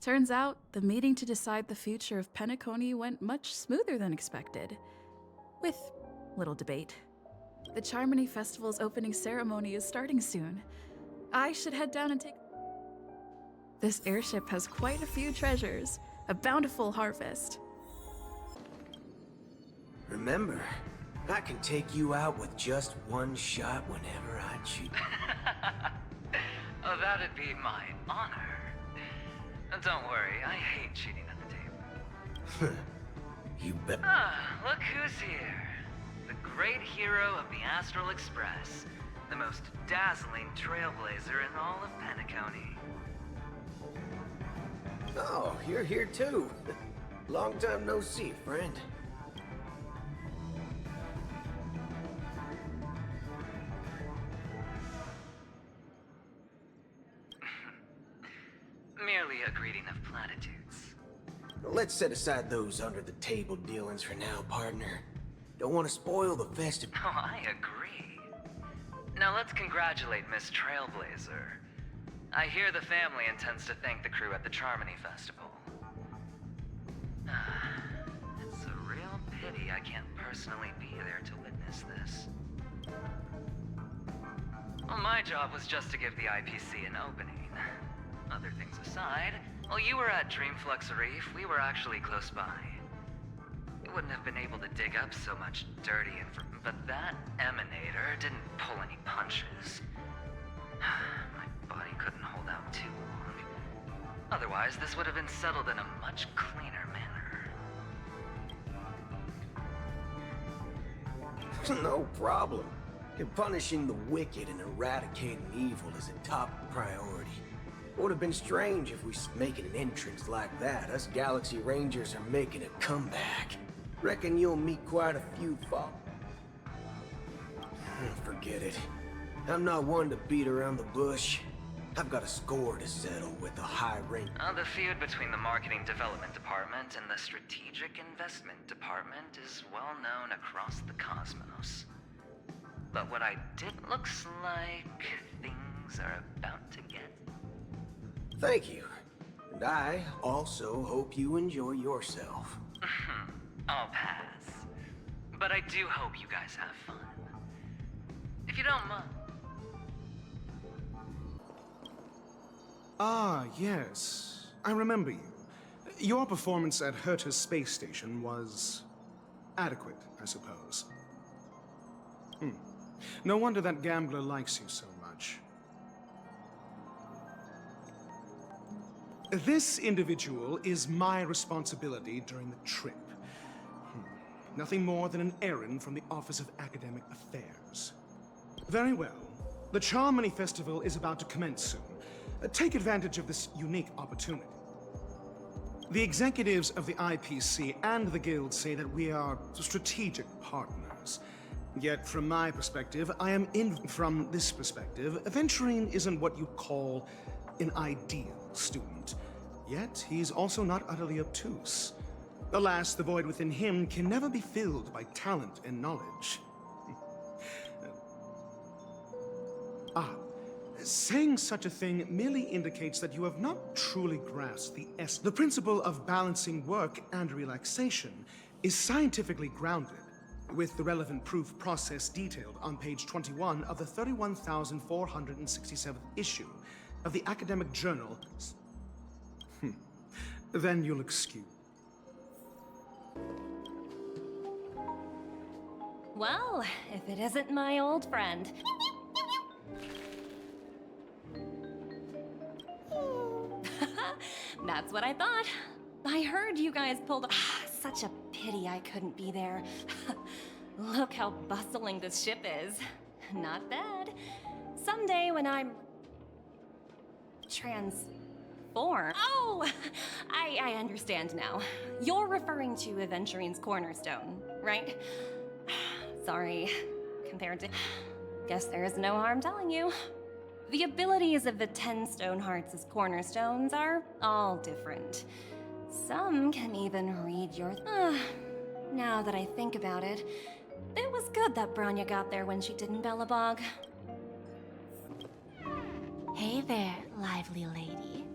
Speaker 18: Turns out, the meeting to decide the future of Peniconia went much smoother than expected. With little debate. The Charmony Festival's opening ceremony is starting soon. I should head down and take... This airship has quite a few treasures. A bountiful harvest.
Speaker 19: Remember, I can take you out with just one shot whenever I choose.
Speaker 20: Oh, that'd be my honor. Don't worry, I hate cheating at the table.
Speaker 19: You bet.
Speaker 20: Look who's here. The great hero of the Astral Express. The most dazzling trailblazer in all of Peniconia.
Speaker 19: Oh, you're here too. Long time no see, friend.
Speaker 20: Merely a greeting of platitudes.
Speaker 19: Let's set aside those under-the-table dealings for now, partner. Don't want to spoil the festive...
Speaker 20: Oh, I agree. Now let's congratulate Miss Trailblazer. I hear the family intends to thank the crew at the Charmony Festival. It's a real pity I can't personally be there to witness this. Well, my job was just to give the IPC an opening. Other things aside, while you were at Dreamflux Reef, we were actually close by. We wouldn't have been able to dig up so much dirty information, but that Emanator didn't pull any punches. My body couldn't hold out too long. Otherwise, this would have been settled in a much cleaner manner.
Speaker 19: No problem. Punishing the wicked and eradicating evil is a top priority. Would have been strange if we making an entrance like that. Us Galaxy Rangers are making a comeback. Reckon you'll meet quite a few folk. Forget it. I'm not one to beat around the bush. I've got a score to settle with the high rank.
Speaker 20: The feud between the Marketing Development Department and the Strategic Investment Department is well known across the cosmos. But what I did looks like things are about to get.
Speaker 19: Thank you. And I also hope you enjoy yourself.
Speaker 20: I'll pass. But I do hope you guys have fun. If you don't mind.
Speaker 21: Ah, yes. I remember you. Your performance at Herta's space station was adequate, I suppose. No wonder that gambler likes you so much. This individual is my responsibility during the trip. Nothing more than an errand from the Office of Academic Affairs. Very well. The Charmony Festival is about to commence soon. Take advantage of this unique opportunity. The executives of the IPC and the Guild say that we are strategic partners. Yet, from my perspective, from this perspective, Aventurine isn't what you'd call an ideal student. Yet, he's also not utterly obtuse. Alas, the void within him can never be filled by talent and knowledge. Saying such a thing merely indicates that you have not truly grasped the essence. The principle of balancing work and relaxation is scientifically grounded, with the relevant proof process detailed on page 21 of the 31,467th issue of the academic journal. Then you'll excuse.
Speaker 5: Well, if it isn't my old friend. That's what I thought. I heard you guys pulled off. Such a pity I couldn't be there. Look how bustling this ship is. Not bad. Someday when I'm... transformed. Oh! I understand now. You're referring to Aventurine's cornerstone, right? Sorry. Compared to... Guess there's no harm telling you. The abilities of the 10 stone hearts' cornerstones are all different. Some can even read your... Now that I think about it, it was good that Branya got there when she didn't, Bellabog.
Speaker 6: Hey there, lively lady.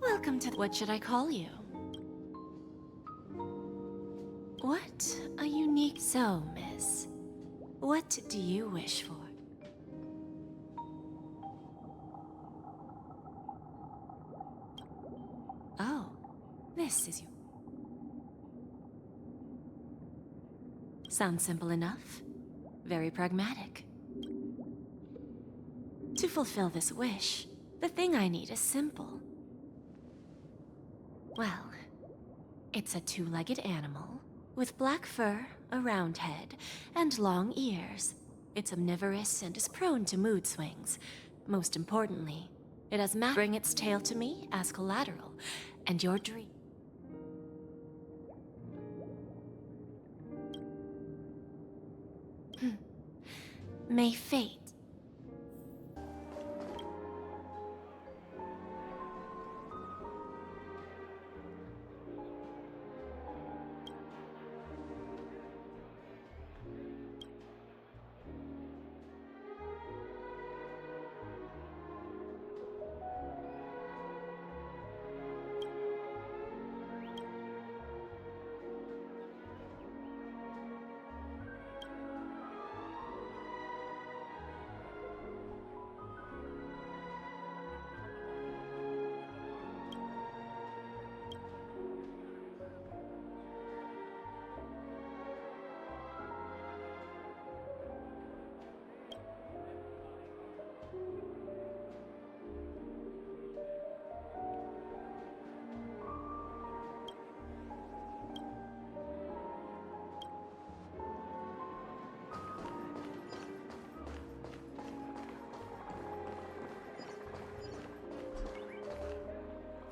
Speaker 6: Welcome to... What should I call you? What a unique... So, miss, what do you wish for? Oh, this is you. Sounds simple enough. Very pragmatic. To fulfill this wish, the thing I need is simple. Well, it's a two-legged animal with black fur, a round head, and long ears. It's omnivorous and is prone to mood swings. Most importantly, it has bring its tail to me as collateral, and your dream. May fate.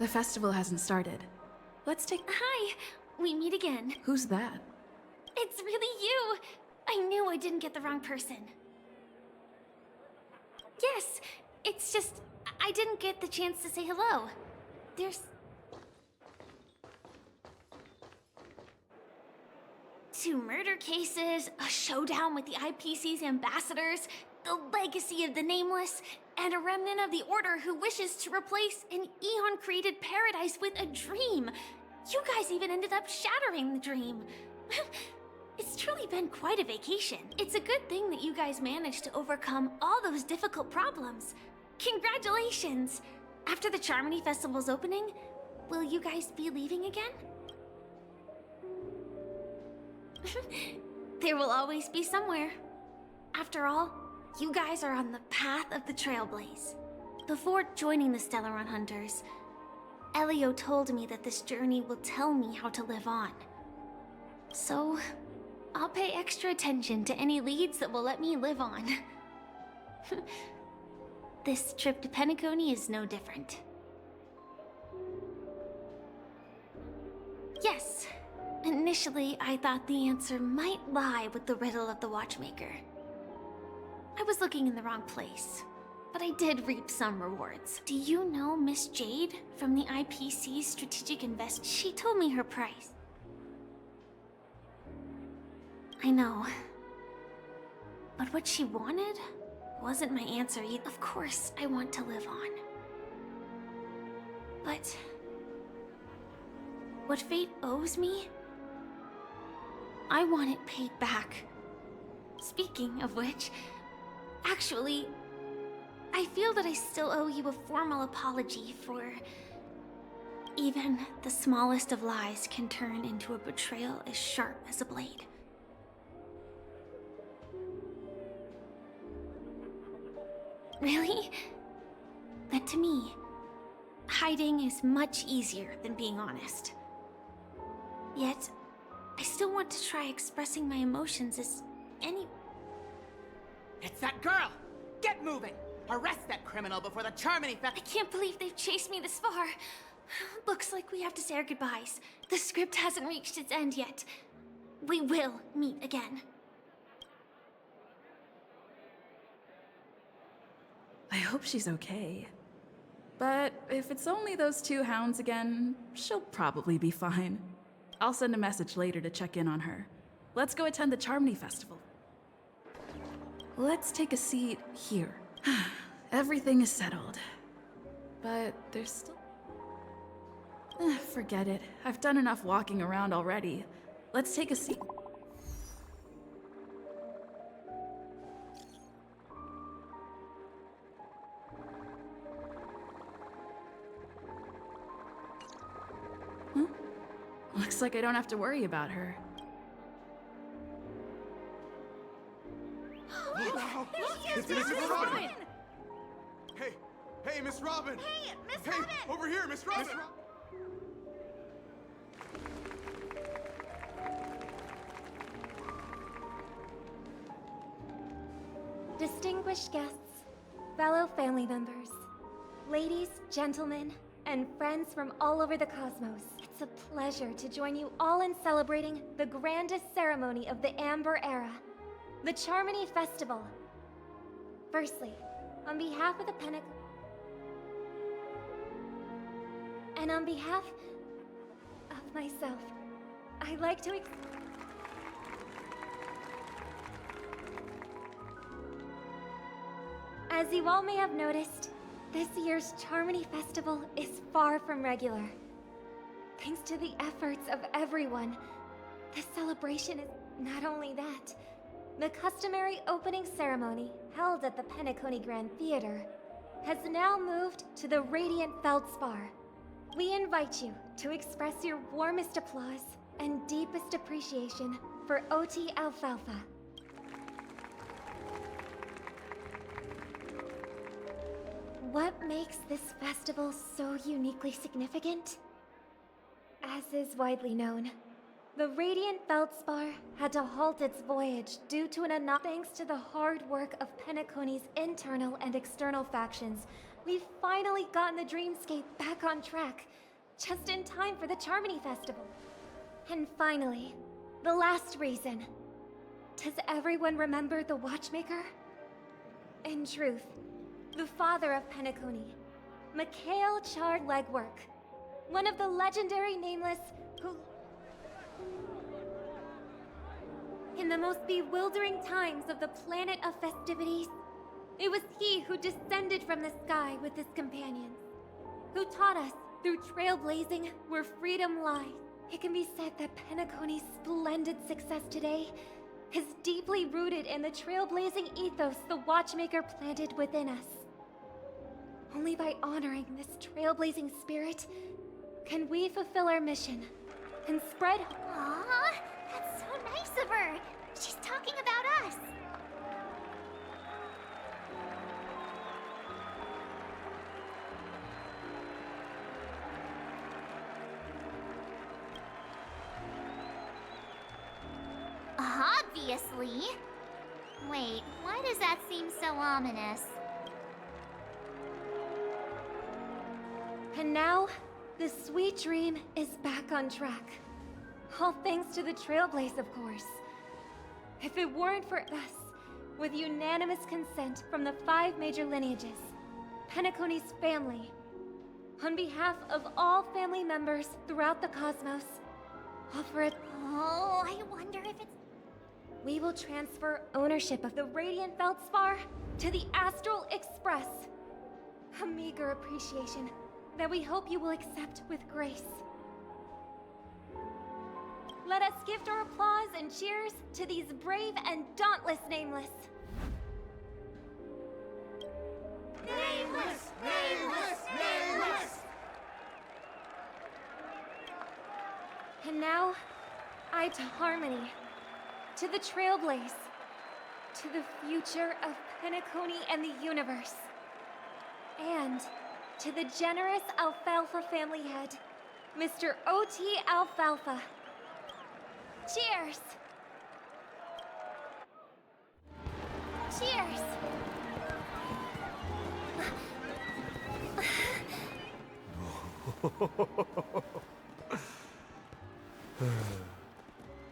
Speaker 18: The festival hasn't started. Let's take...
Speaker 3: Hi! We meet again.
Speaker 18: Who's that?
Speaker 3: It's really you! I knew I didn't get the wrong person. Yes, it's just... I didn't get the chance to say hello. There's... 2 murder cases, a showdown with the IPC's ambassadors, the legacy of the Nameless, and a remnant of the Order who wishes to replace an Eon-created paradise with a dream. You guys even ended up shattering the dream. It's truly been quite a vacation. It's a good thing that you guys managed to overcome all those difficult problems. Congratulations! After the Charmony Festival's opening, will you guys be leaving again? There will always be somewhere. After all, you guys are on the path of the Trailblaze. Before joining the Stellaron Hunters, Elio told me that this journey will tell me how to live on. So, I'll pay extra attention to any leads that will let me live on. This trip to Peniconia is no different. Yes, initially I thought the answer might lie with the riddle of the Watchmaker. I was looking in the wrong place, but I did reap some rewards. Do you know Miss Jade from the IPC's Strategic Invest? She told me her price. I know. But what she wanted wasn't my answer either. Of course, I want to live on. But what fate owes me, I want it paid back. Speaking of which, actually, I feel that I still owe you a formal apology for... Even the smallest of lies can turn into a betrayal as sharp as a blade. Really? But to me, hiding is much easier than being honest. Yet, I still want to try expressing my emotions as any...
Speaker 2: It's that girl! Get moving! Arrest that criminal before the Charmony Fest...
Speaker 3: I can't believe they've chased me this far. Looks like we have to say our goodbyes. The script hasn't reached its end yet. We will meet again.
Speaker 18: I hope she's okay. But if it's only those 2 hounds again, she'll probably be fine. I'll send a message later to check in on her. Let's go attend the Charmony Festival. Let's take a seat here. Everything is settled. But there's still... forget it. I've done enough walking around already. Let's take a seat. Huh? Looks like I don't have to worry about her.
Speaker 14: It's Miss Robin! Hey, Miss Robin!
Speaker 1: Hey, Miss Robin!
Speaker 14: Over here, Miss Robin!
Speaker 13: Distinguished guests, fellow family members, ladies, gentlemen, and friends from all over the cosmos, it's a pleasure to join you all in celebrating the grandest ceremony of the Amber Era, the Charmony Festival. Firstly, on behalf of the and on behalf of myself, I'd like to As you all may have noticed, this year's Charmony Festival is far from regular. Thanks to the efforts of everyone, this celebration is not only that. The customary opening ceremony, held at the Peniconia Grand Theater, has now moved to the Radiant Feldspar. We invite you to express your warmest applause and deepest appreciation for OT Alfalfa. What makes this festival so uniquely significant? As is widely known, the Radiant Feldspar had to halt its voyage due to an thanks to the hard work of Penaconia's internal and external factions We've finally gotten the dreamscape back on track, just in time for the Charmony Festival. And finally, the last reason. Does everyone remember the Watchmaker? In truth, the father of Peniconia, Mikhail Char Legwork, one of the legendary Nameless who... In the most bewildering times of the planet of festivities, it was he who descended from the sky with his companions, who taught us through trailblazing where freedom lies. It can be said that Penaconia's splendid success today is deeply rooted in the trailblazing ethos the Watchmaker planted within us. Only by honoring this trailblazing spirit can we fulfill our mission and spread...
Speaker 1: Aww, that's so nice of her. She's talking about us. Obviously. Wait, why does that seem so ominous?
Speaker 13: And now, the sweet dream is back on track. All thanks to the Trailblaze, of course. If it weren't for us, with unanimous consent from the 5 major lineages, Penaconia's family, on behalf of all family members throughout the cosmos, offer it...
Speaker 1: Oh, I wonder if it's...
Speaker 13: We will transfer ownership of the Radiant Feldspar to the Astral Express. A meager appreciation that we hope you will accept with grace. Let us gift our applause and cheers to these brave and dauntless Nameless.
Speaker 14: Nameless! Nameless! Nameless!
Speaker 13: And now, to Harmony, to the Trailblaze, to the future of Peniconia and the universe, and to the generous Alfalfa family head, Mr. O.T. Alfalfa. Cheers! Cheers!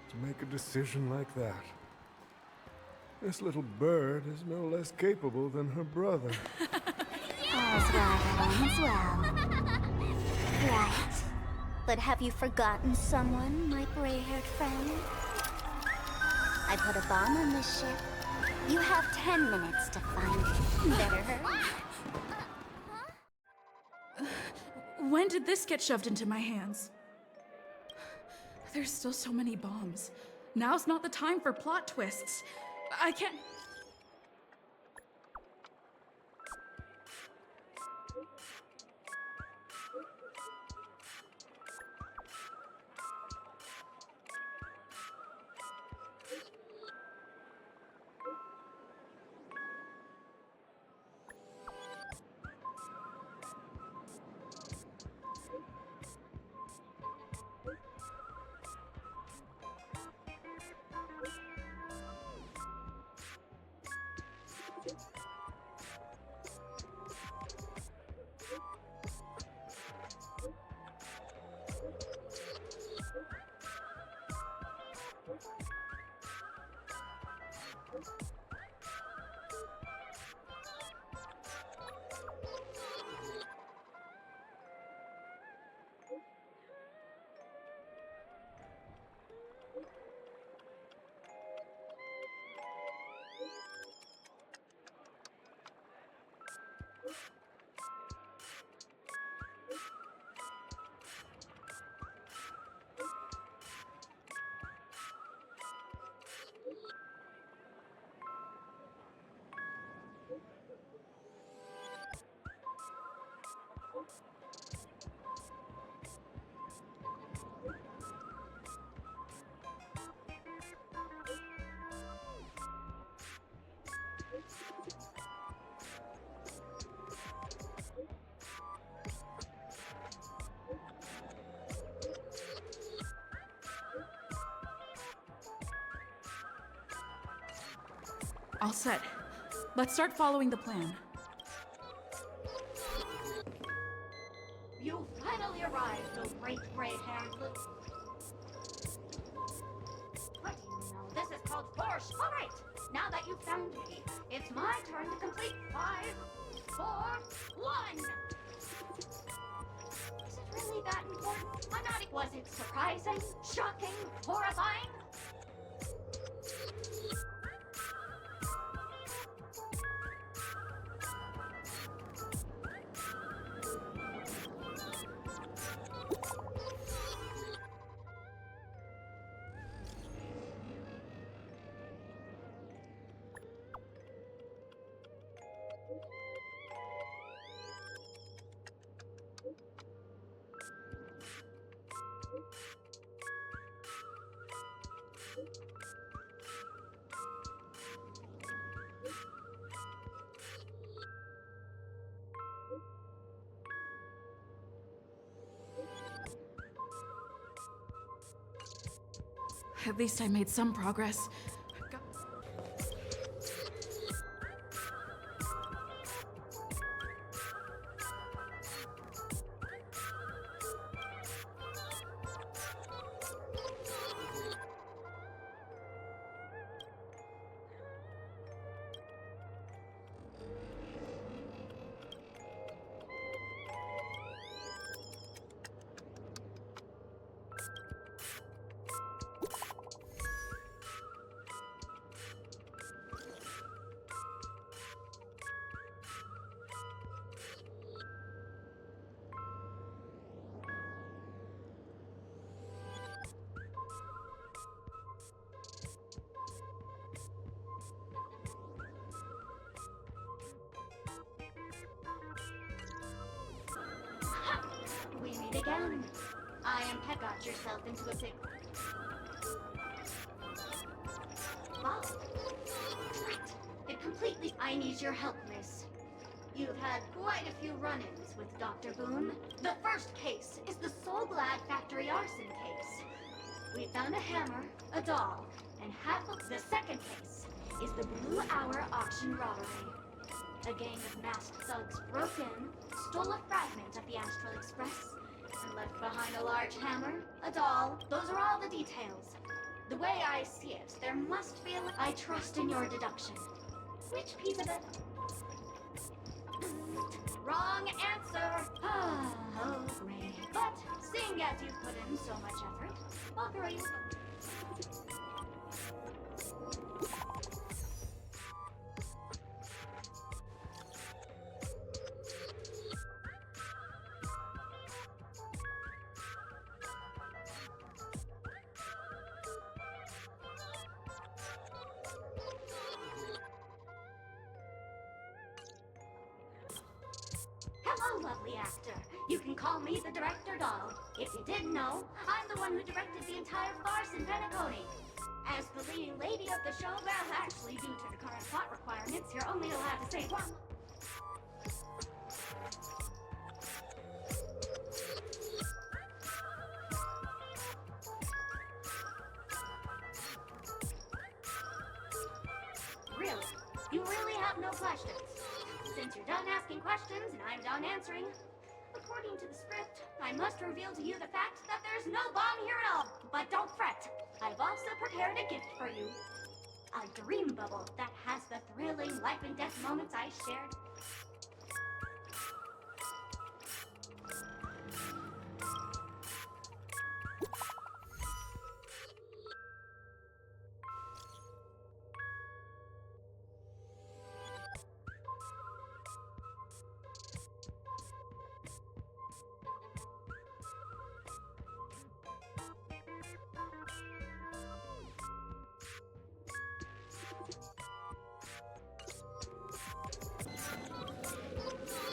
Speaker 8: To make a decision like that. This little bird is no less capable than her brother.
Speaker 4: All's well that ends well. Right. But have you forgotten someone, my gray-haired friend? I put a bomb on this ship. You have 10 minutes to find it. Better hurry.
Speaker 18: When did this get shoved into my hands? There's still so many bombs. Now's not the time for plot twists. I can't... All set. Let's start following the plan.
Speaker 16: so great gray-haired little... What do you know? This is called force. All right. Now that you've found me, it's my turn to complete 5, 4, 1. Is it really that important? I'm not... Was it surprising? Shocking? Horrifying?
Speaker 18: At least I made some progress. We meet again. I am Pet got yourself into a big... Wow. Right. It completely... I need your help, miss. You've had quite a few run-ins with Dr. Boone. The first case is the Soulglad Factory arson case. We found a hammer, a doll, and half of... The second case is the Blue Hour auction robbery. A gang of masked thugs broke in, stole a fragment of the Astral Express, and left behind a large hammer, a doll. Those are all the details. The way I see it, there must be a... I trust in your deduction. Which piece of it? Wrong answer! Oh, great. But, seeing as you've put in so much effort, I'll throw you... Hello, lovely actor. You can call me the Director Doll. If you didn't know, I'm the one who directed the entire farce in Peniconia. As the leading lady of the show, well, actually, due to the current plot requirements, you're only allowed to say one. Really? You really have no questions? Since you're done asking questions and I'm done answering, according to the script, I must reveal to you the fact that there's no bomb here at all. But don't fret, I've also prepared a gift for you. A dream bubble that has the thrilling life and death moments I shared.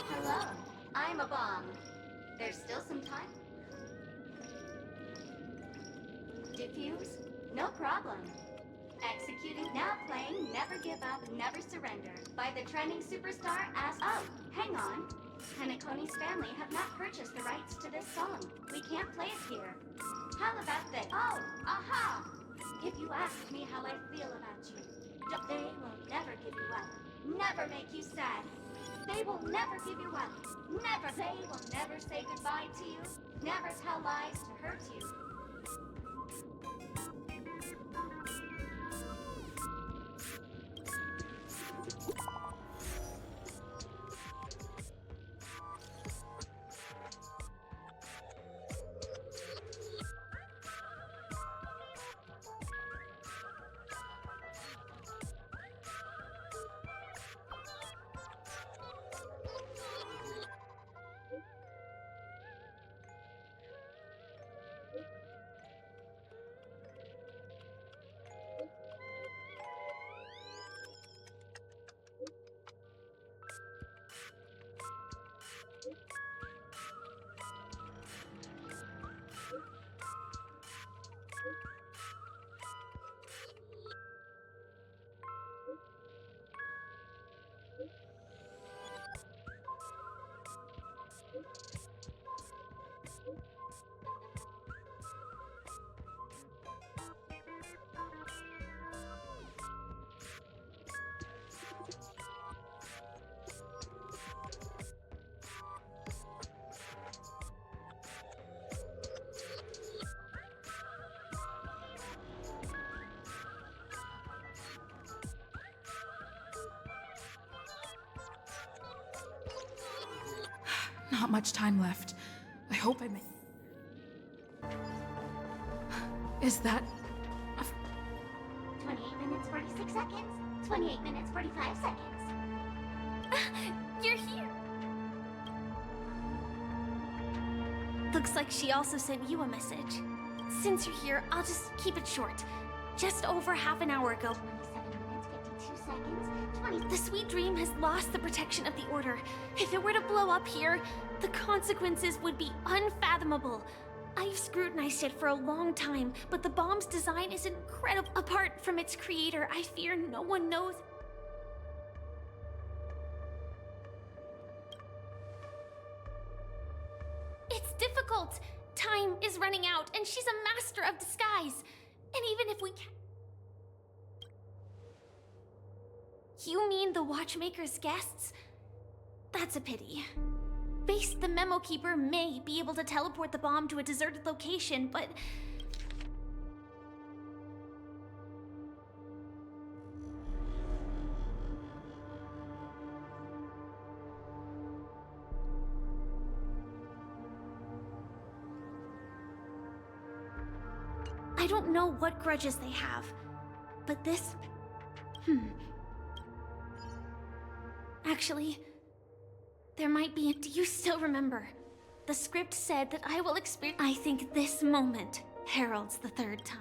Speaker 18: Hello, I'm a bomb. There's still some time. Diffuse? No problem. Executing, now playing Never Give Up, Never Surrender by the trending superstar As... Oh, hang on. Penaconia's family have not purchased the rights to this song. We can't play it here. How about this? Oh, aha!
Speaker 16: If you ask me how I feel about you, they will never give you up. Never make you sad. They will never give you up. Never. They will never say goodbye to you. Never tell lies to hurt you.
Speaker 18: Not much time left. I hope I may. Is that...
Speaker 1: 28 minutes, 46 seconds. 28 minutes, 45 seconds.
Speaker 3: You're here! Looks like she also sent you a message. Since you're here, I'll just keep it short. Just over half an hour ago,
Speaker 1: 7 minutes, 52 seconds. 20...
Speaker 3: the Sweet Dream has lost the protection of the Order. If it were to blow up here, the consequences would be unfathomable. I've scrutinized it for a long time, but the bomb's design is incredible. Apart from its creator, I fear no one knows. It's difficult. Time is running out, and she's a master of disguise. And even if we can... You mean the Watchmaker's guests? That's a pity. Base the Memo Keeper may be able to teleport the bomb to a deserted location, but... I don't know what grudges they have, but this... Actually, there might be... Do you still remember? The script said that I will experience... I think this moment heralds the third time.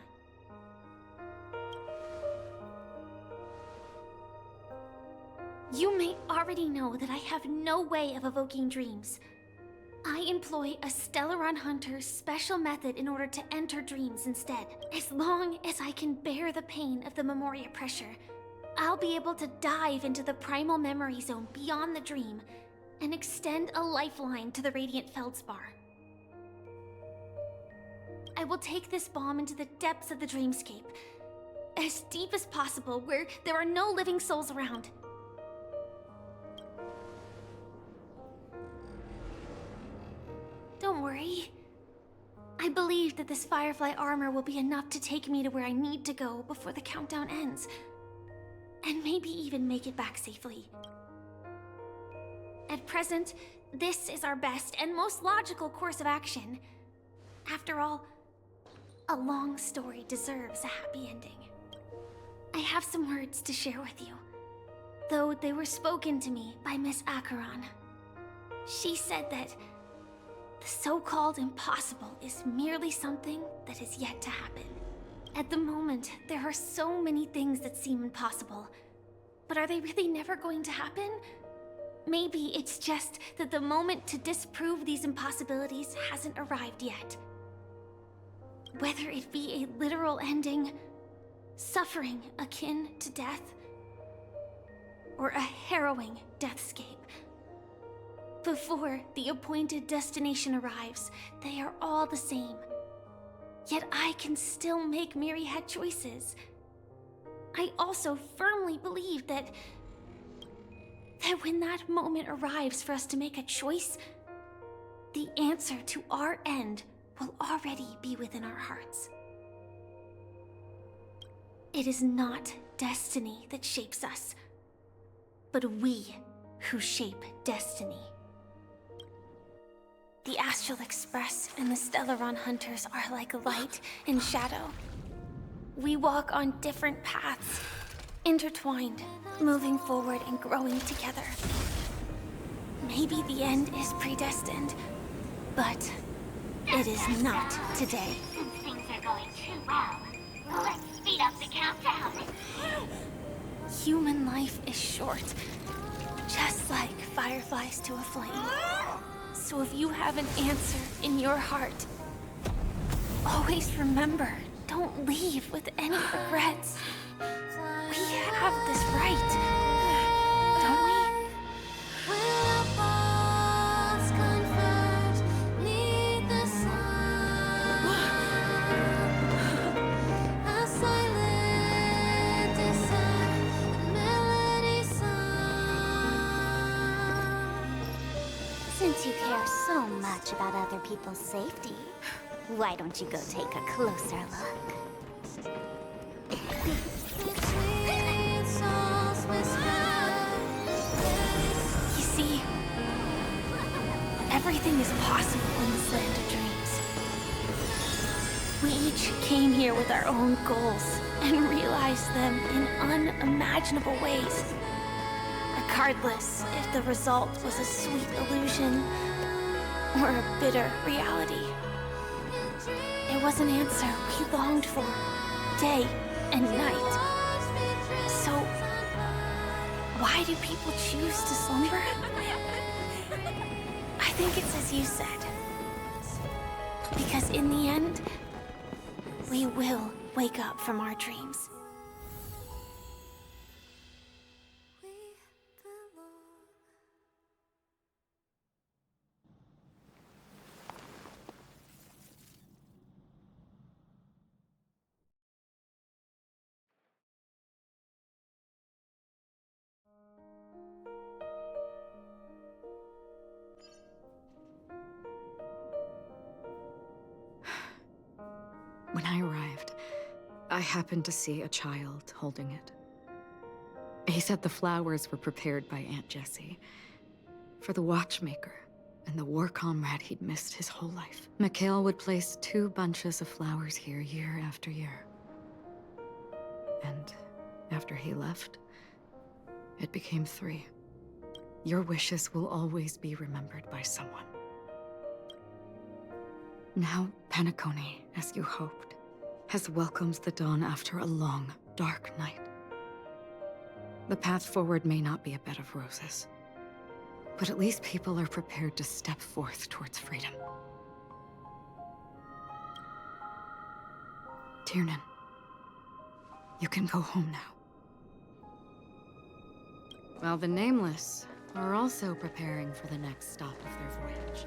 Speaker 3: You may already know that I have no way of evoking dreams. I employ a Stellaron Hunter's special method in order to enter dreams instead. As long as I can bear the pain of the Memoria pressure, I'll be able to dive into the primal memory zone beyond the dream and extend a lifeline to the Radiant Feldspar. I will take this bomb into the depths of the dreamscape, as deep as possible where there are no living souls around. Don't worry. I believe that this Firefly armor will be enough to take me to where I need to go before the countdown ends. And maybe even make it back safely. At present, this is our best and most logical course of action. After all, a long story deserves a happy ending. I have some words to share with you, though they were spoken to me by Miss Acheron. She said that the so-called impossible is merely something that is yet to happen. At the moment, there are so many things that seem impossible. But are they really never going to happen? Maybe it's just that the moment to disprove these impossibilities hasn't arrived yet. Whether it be a literal ending, suffering akin to death, or a harrowing deathscape. Before the appointed destination arrives, they are all the same. Yet I can still make myriad choices. I also firmly believe that when that moment arrives for us to make a choice, the answer to our end will already be within our hearts. It is not destiny that shapes us, but we who shape destiny. The Astral Express and the Stellaron Hunters are like light and shadow. We walk on different paths, intertwined, moving forward and growing together. Maybe the end is predestined, but it is not today.
Speaker 1: Since things are going too well, let's speed up the countdown.
Speaker 3: Human life is short, just like fireflies to a flame. So if you have an answer in your heart, always remember, don't leave with any regrets. We have this right, don't we?
Speaker 4: Since you care so much about other people's safety, why don't you go take a closer look?
Speaker 3: You see, everything is possible in this land of dreams. We each came here with our own goals and realized them in unimaginable ways. Regardless if the result was a sweet illusion or a bitter reality. It was an answer we longed for, day and night. So, why do people choose to slumber? I think it's as you said. Because in the end, we will wake up from our dreams.
Speaker 9: When I arrived, I happened to see a child holding it. He said the flowers were prepared by Aunt Jessie for the watchmaker and the war comrade he'd missed his whole life. Mikhail would place 2 bunches of flowers here year after year. And after he left, it became 3. Your wishes will always be remembered by someone. Now, Peniconia, as you hoped, has welcomed the dawn after a long, dark night. The path forward may not be a bed of roses, but at least people are prepared to step forth towards freedom. Tiernan, you can go home now. While the Nameless are also preparing for the next stop of their voyage.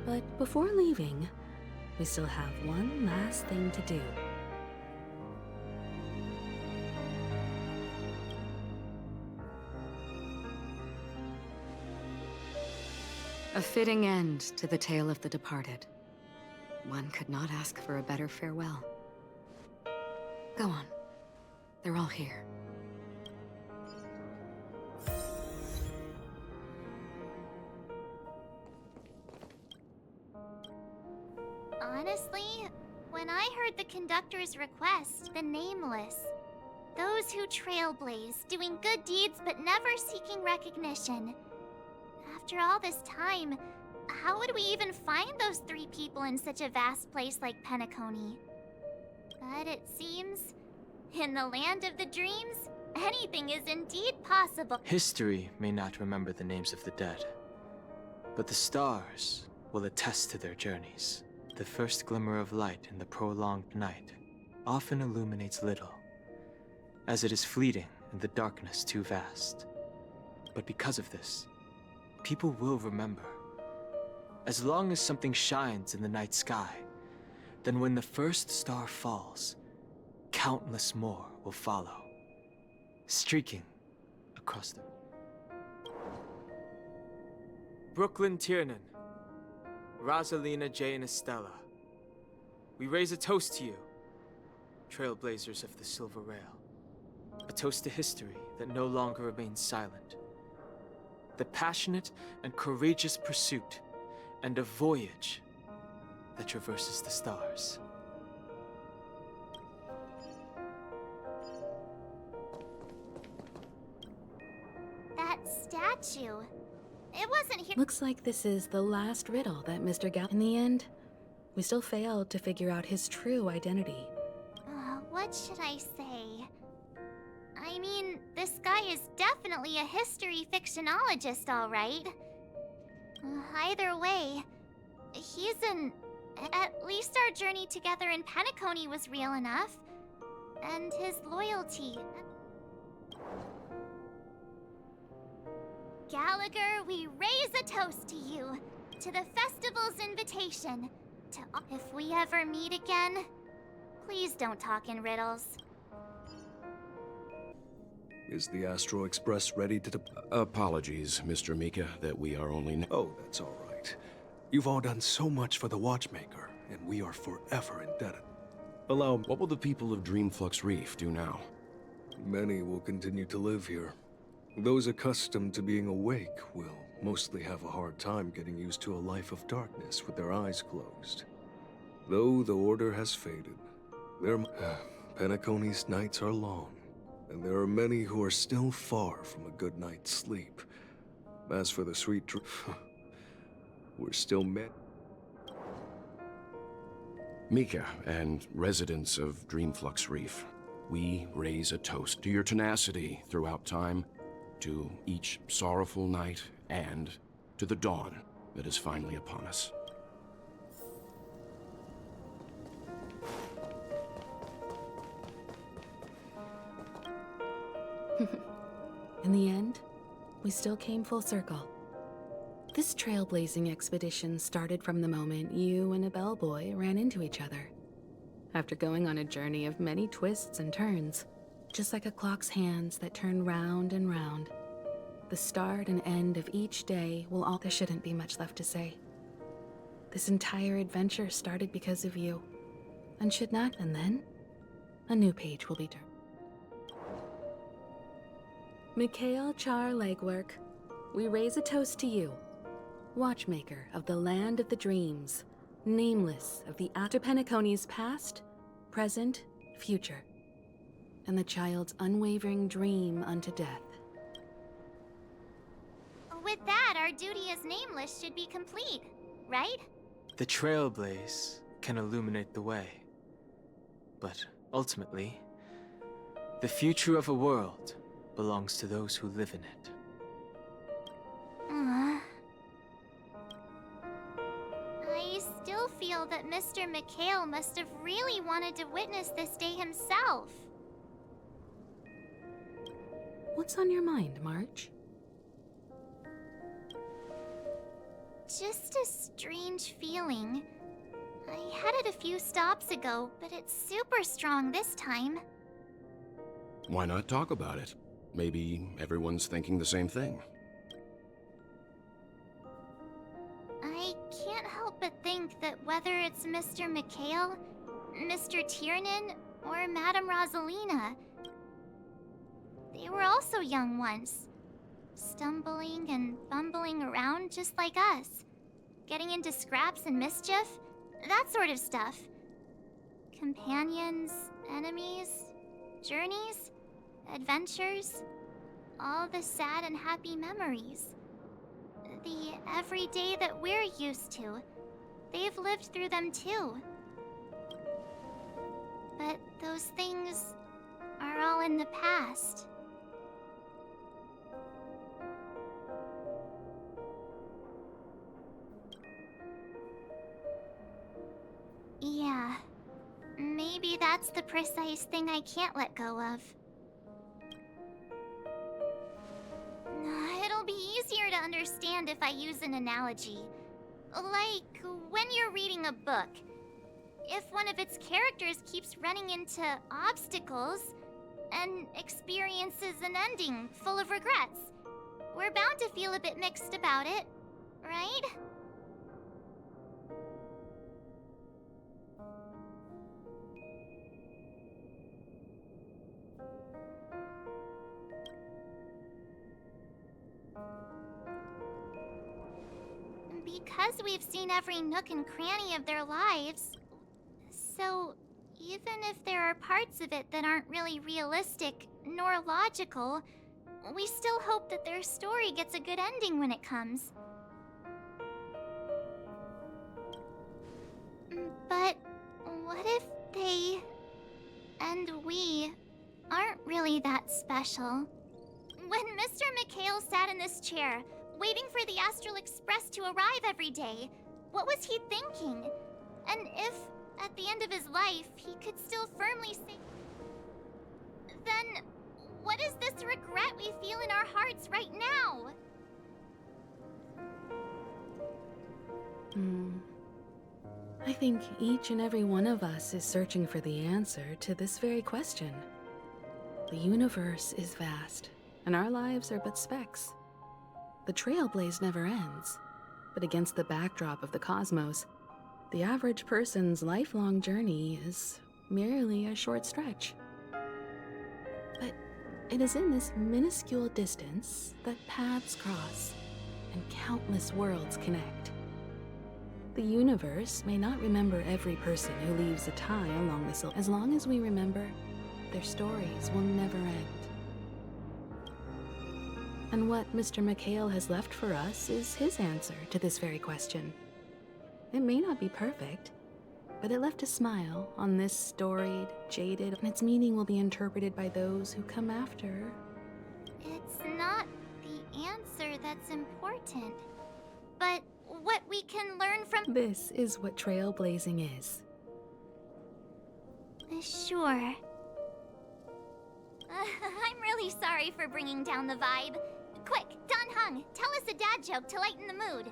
Speaker 12: But before leaving, we still have one last thing to do.
Speaker 9: A fitting end to the tale of the departed. One could not ask for a better farewell. Go on. They're all here.
Speaker 1: Honestly, when I heard the conductor's request, the Nameless, those who trailblaze, doing good deeds but never seeking recognition. After all this time, how would we even find those 3 people in such a vast place like Peniconia? But it seems, in the land of the dreams, anything is indeed possible.
Speaker 22: History may not remember the names of the dead, but the stars will attest to their journeys. The first glimmer of light in the prolonged night often illuminates little, as it is fleeting and the darkness too vast. But because of this, people will remember as long as something shines in the night sky, then when the first star falls, countless more will follow, streaking across the... Brooklyn Tiernan, Rosalina Jane Estella, we raise a toast to you, trailblazers of the Silver Rail. A toast to history that no longer remains silent. The passionate and courageous pursuit, and a voyage that traverses the stars.
Speaker 1: That statue. It wasn't here.
Speaker 12: Looks like this is the last riddle that Mr. Gal. In the end, we still failed to figure out his true identity.
Speaker 1: What should I say? I mean, this guy is definitely a history fictionologist, all right. Either way, he's an... At least our journey together in Peniconia was real enough. And his loyalty... Gallagher, we raise a toast to you. To the festival's invitation. To... If we ever meet again, please don't talk in riddles.
Speaker 10: Is the Astro Express ready to
Speaker 11: Apologies, Mr. Mika, that we are only...
Speaker 10: Oh, that's all right. You've all done so much for the Watchmaker, and we are forever indebted. Allow me...
Speaker 11: What will the people of Dreamflux Reef do now?
Speaker 10: Many will continue to live here. Those accustomed to being awake will mostly have a hard time getting used to a life of darkness with their eyes closed. Though the order has faded, Penaconia's nights are long, and there are many who are still far from a good night's sleep. As for the sweet we're still met.
Speaker 11: Mika and residents of Dreamflux Reef, we raise a toast to your tenacity throughout time, to each sorrowful night, and to the dawn that is finally upon us.
Speaker 12: In the end, we still came full circle. This trailblazing expedition started from the moment you and a bellboy ran into each other. After going on a journey of many twists and turns, just like a clock's hands that turn round and round, the start and end of each day will all... There shouldn't be much left to say. This entire adventure started because of you, and should not, and then a new page will be turned. Mikhail Char Legwork, we raise a toast to you, Watchmaker of the Land of the Dreams, nameless of the after Penaconia's past, present, future, and the child's unwavering dream unto death.
Speaker 1: With that, our duty as nameless should be complete, right?
Speaker 22: The trailblaze can illuminate the way. But ultimately, the future of a world belongs to those who live in it.
Speaker 1: I still feel that Mr. Mikhail must have really wanted to witness this day himself.
Speaker 12: What's on your mind, March?
Speaker 1: Just a strange feeling. I had it a few stops ago, but it's super strong this time.
Speaker 11: Why not talk about it? Maybe everyone's thinking the same thing.
Speaker 1: I can't help but think that whether it's Mr. Mikhail, Mr. Tiernan, or Madame Rosalina, they were also young once. Stumbling and bumbling around just like us. Getting into scraps and mischief, that sort of stuff. Companions, enemies, journeys, adventures, all the sad and happy memories. The everyday that we're used to, they've lived through them too. But those things are all in the past. Yeah, maybe that's the precise thing I can't let go of. It'll be easier to understand if I use an analogy. Like, when you're reading a book, if one of its characters keeps running into obstacles and experiences an ending full of regrets, we're bound to feel a bit mixed about it, right? Because we've seen every nook and cranny of their lives, so even if there are parts of it that aren't really realistic nor logical, we still hope that their story gets a good ending when it comes. But what if they and we aren't really that special? When Mr. McHale sat in this chair, waiting for the Astral Express to arrive every day, what was he thinking? And if, at the end of his life, he could still firmly say... Then, what is this regret we feel in our hearts right now?
Speaker 12: I think each and every one of us is searching for the answer to this very question. The universe is vast, and our lives are but specks. The trailblaze never ends, but against the backdrop of the cosmos, the average person's lifelong journey is merely a short stretch. But it is in this minuscule distance that paths cross and countless worlds connect. The universe may not remember every person who leaves a tie along this, as long as we remember, their stories will never end. And what Mr. McHale has left for us is his answer to this very question. It may not be perfect, but it left a smile on this storied, jaded, and its meaning will be interpreted by those who come after.
Speaker 1: It's not the answer that's important, but what we can learn from...
Speaker 12: This is what trailblazing is.
Speaker 1: Sure. I'm really sorry for bringing down the vibe. Quick, Don Hung, tell us a dad joke to lighten the mood.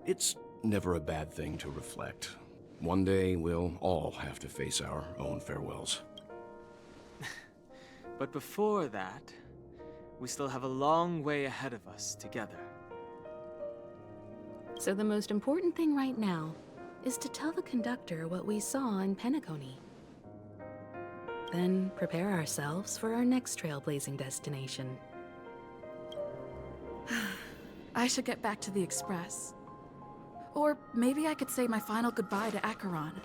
Speaker 11: It's never a bad thing to reflect. One day, we'll all have to face our own farewells.
Speaker 22: But before that, we still have a long way ahead of us together.
Speaker 12: So the most important thing right now is to tell the conductor what we saw in Peniconia. Then prepare ourselves for our next trailblazing destination.
Speaker 18: I should get back to the Express. Or maybe I could say my final goodbye to Acheron.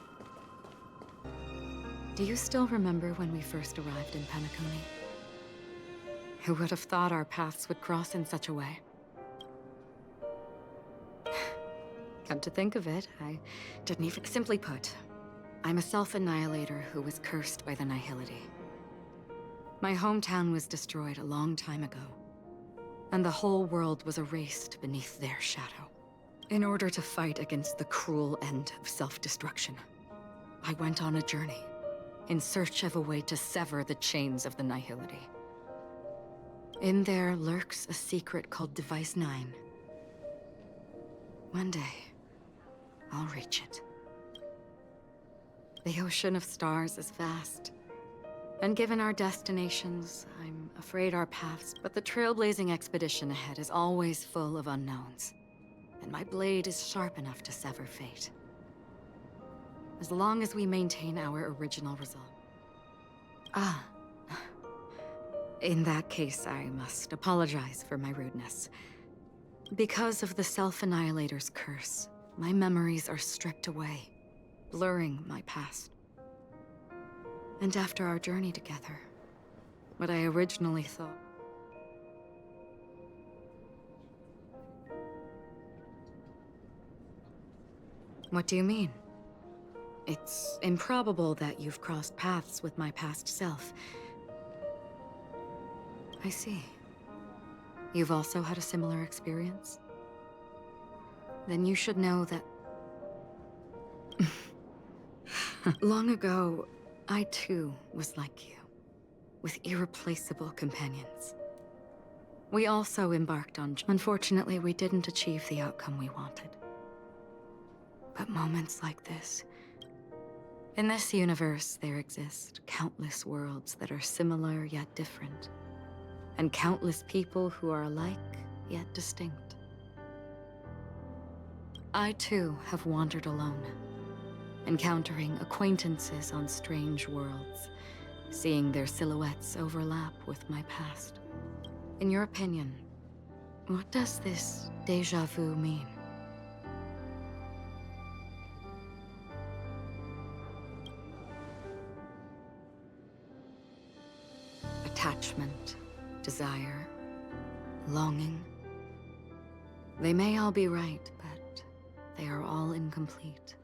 Speaker 9: Do you still remember when we first arrived in Peniconia? Who would have thought our paths would cross in such a way? Come to think of it, I didn't even... Simply put, I'm a self-annihilator who was cursed by the Nihility. My hometown was destroyed a long time ago, and the whole world was erased beneath their shadow. In order to fight against the cruel end of self-destruction, I went on a journey in search of a way to sever the chains of the Nihility. In there lurks a secret called Device 9. One day, I'll reach it. The ocean of stars is vast, and given our destinations, I'm afraid our paths, but the trailblazing expedition ahead is always full of unknowns, and my blade is sharp enough to sever fate. As long as we maintain our original resolve. In that case, I must apologize for my rudeness. Because of the Self-Annihilator's curse, my memories are stripped away, blurring my past. And after our journey together, what I originally thought... What do you mean? It's improbable that you've crossed paths with my past self. I see. You've also had a similar experience? Then you should know that... Long ago, I too was like you, with irreplaceable companions. We also embarked on... Unfortunately, we didn't achieve the outcome we wanted. But moments like this... In this universe, there exist countless worlds that are similar yet different. And countless people who are alike yet distinct. I too have wandered alone, encountering acquaintances on strange worlds, seeing their silhouettes overlap with my past. In your opinion, what does this déjà vu mean? Attachment, desire, longing. They may all be right, but they are all incomplete.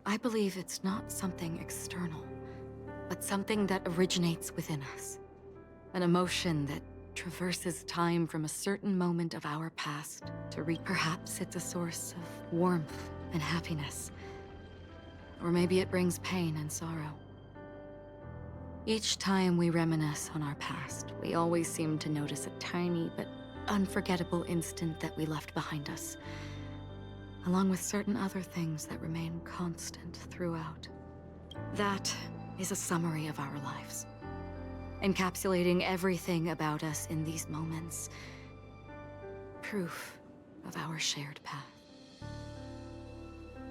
Speaker 9: I believe it's not something external, but something that originates within us. An emotion that traverses time from a certain moment of our past to perhaps it's a source of warmth and happiness. Or maybe it brings pain and sorrow. Each time we reminisce on our past, we always seem to notice a tiny but unforgettable instant that we left behind us, along with certain other things that remain constant throughout. That is a summary of our lives, encapsulating everything about us in these moments. Proof of our shared path.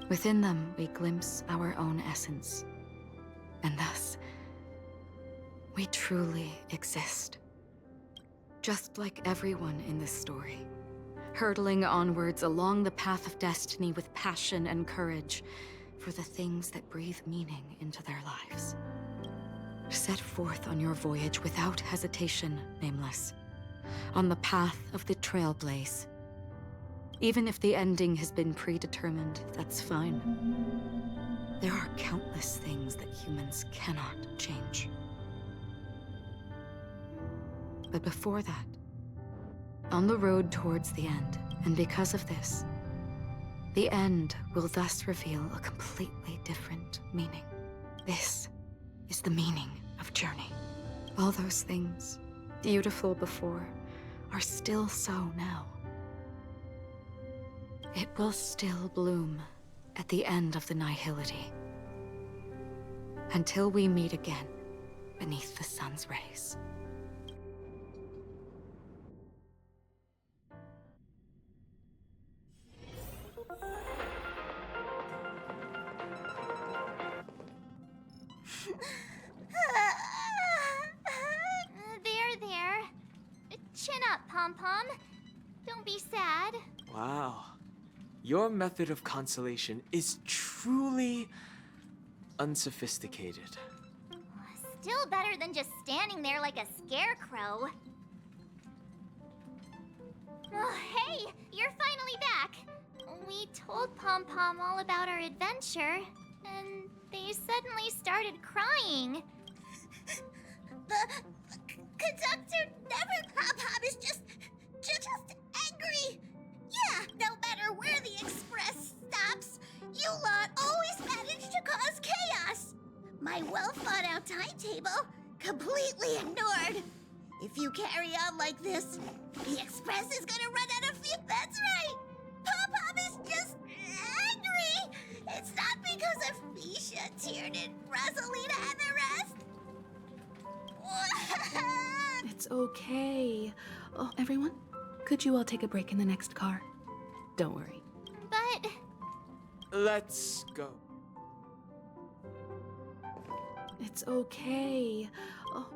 Speaker 9: Within them, we glimpse our own essence, and thus, we truly exist. Just like everyone in this story, hurtling onwards along the path of destiny with passion and courage for the things that breathe meaning into their lives. Set forth on your voyage without hesitation, Nameless, on the path of the Trailblaze. Even if the ending has been predetermined, that's fine. There are countless things that humans cannot change. But before that, on the road towards the end, and because of this, the end will thus reveal a completely different meaning. This is the meaning of journey. All those things, beautiful before, are still so now. It will still bloom at the end of the nihility. Until we meet again beneath the sun's rays.
Speaker 1: There. Chin up, Pom-Pom. Don't be sad.
Speaker 22: Wow. Your method of consolation is truly unsophisticated.
Speaker 1: Still better than just standing there like a scarecrow. Oh, hey, you're finally back. We told Pom-Pom all about our adventure, and they suddenly started crying.
Speaker 4: The conductor never... Pom-Pom is just angry. Yeah, no matter where the express stops, you lot always manage to cause chaos. My well-thought-out timetable completely ignored. If you carry on like this, the express is gonna run out of fuel. That's right. Pom-Pom is just angry. It's not because of Misha, Tiernan, Rosalina, and the rest.
Speaker 12: It's okay. Oh, everyone, could you all take a break in the next car? Don't worry.
Speaker 1: But...
Speaker 22: Let's go.
Speaker 12: It's okay. Oh.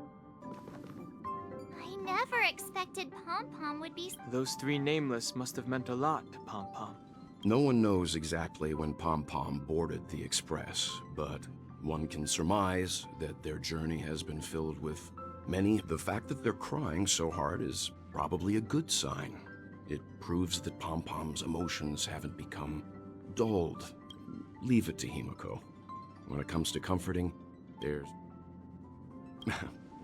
Speaker 1: I never expected Pom-Pom would be...
Speaker 22: Those three Nameless must have meant a lot to Pom-Pom.
Speaker 11: No one knows exactly when Pom-Pom boarded the Express, but one can surmise that their journey has been filled with many. The fact that they're crying so hard is probably a good sign. It proves that Pom-Pom's emotions haven't become dulled. Leave it to Himiko. When it comes to comforting, there's...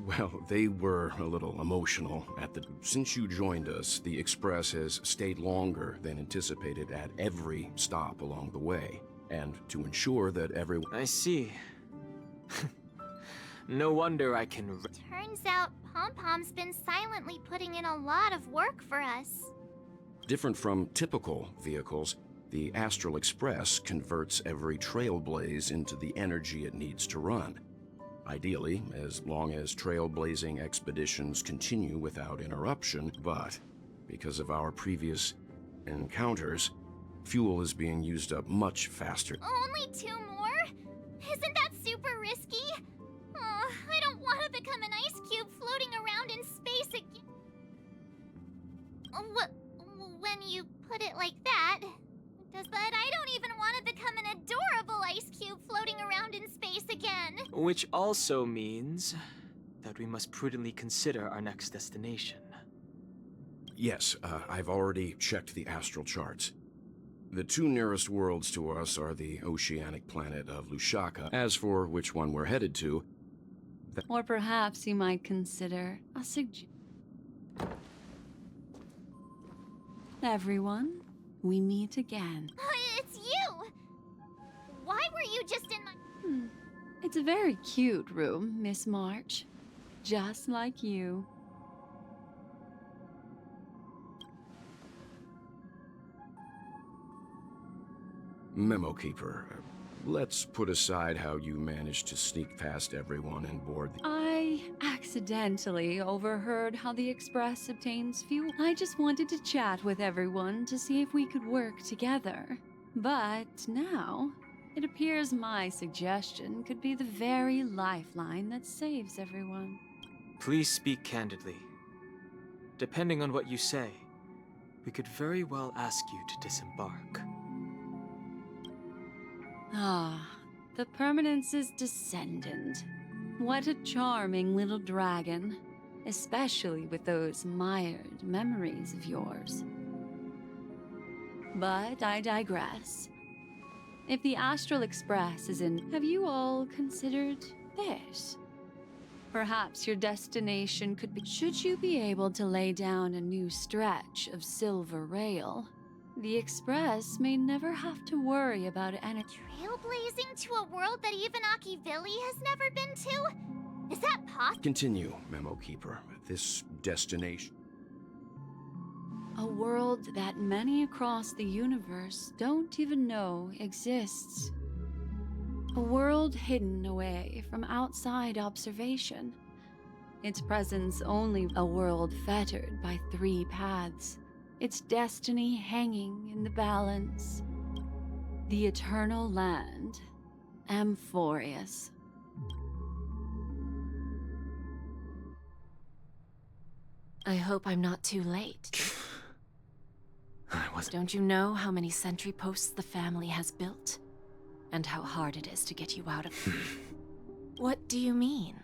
Speaker 11: well, they were a little emotional at the... Since you joined us, the Express has stayed longer than anticipated at every stop along the way. And to ensure that everyone...
Speaker 22: I see. No wonder I can.
Speaker 1: Turns out Pom-Pom's been silently putting in a lot of work for us.
Speaker 11: Different from typical vehicles, the Astral Express converts every trailblaze into the energy it needs to run. Ideally, as long as trailblazing expeditions continue without interruption, but because of our previous encounters, fuel is being used up much faster.
Speaker 1: Only 2 more? Isn't that super risky? Oh, I don't want to become an ice cube floating around in space again. When you put it like that, but I don't even want to become an adorable ice cube floating around in space again.
Speaker 22: Which also means that we must prudently consider our next destination.
Speaker 11: Yes, I've already checked the astral charts. The 2 nearest worlds to us are the oceanic planet of Lushaka. As for which one we're headed to,
Speaker 7: or perhaps you might consider a suggestion. Everyone, we meet again.
Speaker 1: It's you! Why were you just in my...
Speaker 7: It's a very cute room, Miss March. Just like you.
Speaker 11: Memo Keeper, let's put aside how you managed to sneak past everyone and board the...
Speaker 7: I accidentally overheard how the Express obtains fuel. I just wanted to chat with everyone to see if we could work together. But now, it appears my suggestion could be the very lifeline that saves everyone.
Speaker 22: Please speak candidly. Depending on what you say, we could very well ask you to disembark.
Speaker 7: Ah, the Permanence's descendant. What a charming little dragon, especially with those mired memories of yours. But I digress. If the Astral Express is in, have you all considered this? Perhaps your destination could be, should you be able to lay down a new stretch of silver rail, the Express may never have to worry about any
Speaker 1: Trailblazing to a world that even Akivilli has never been to? Is that possible?
Speaker 11: Continue, Memo Keeper. This destination...
Speaker 7: a world that many across the universe don't even know exists. A world hidden away from outside observation. Its presence only a world fettered by 3 paths. Its destiny hanging in the balance. The eternal land, Amphorius.
Speaker 6: I hope I'm not too late. Don't you know how many sentry posts the family has built? And how hard it is to get you out of... What do you mean?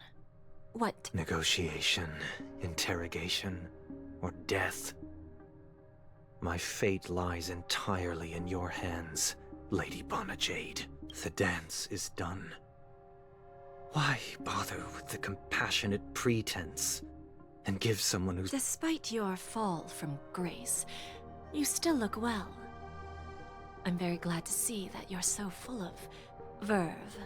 Speaker 6: What?
Speaker 19: Negotiation, interrogation, or death. My fate lies entirely in your hands, Lady Bonajade. The dance is done. Why bother with the compassionate pretense and give someone who's...
Speaker 6: Despite your fall from grace, you still look well. I'm very glad to see that you're so full of verve.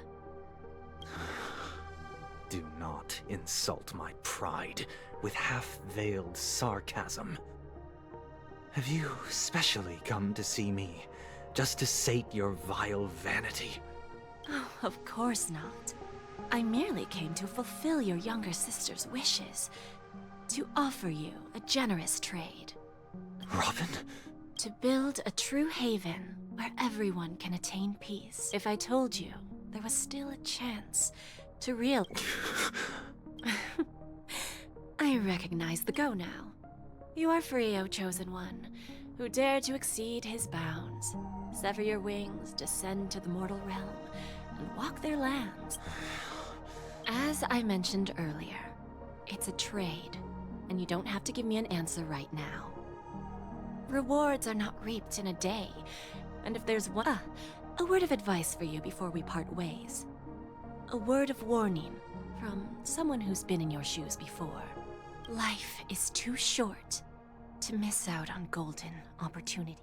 Speaker 19: Do not insult my pride with half-veiled sarcasm. Have you specially come to see me, just to sate your vile vanity?
Speaker 6: Oh, of course not. I merely came to fulfill your younger sister's wishes. To offer you a generous trade.
Speaker 19: Robin?
Speaker 6: To build a true haven where everyone can attain peace. If I told you there was still a chance to real... I recognize the go now. You are free, O Chosen One, who dare to exceed his bounds, sever your wings, descend to the mortal realm, and walk their lands. As I mentioned earlier, it's a trade, and you don't have to give me an answer right now. Rewards are not reaped in a day, and if there's one... a word of advice for you before we part ways. A word of warning from someone who's been in your shoes before. Life is too short to miss out on golden opportunity.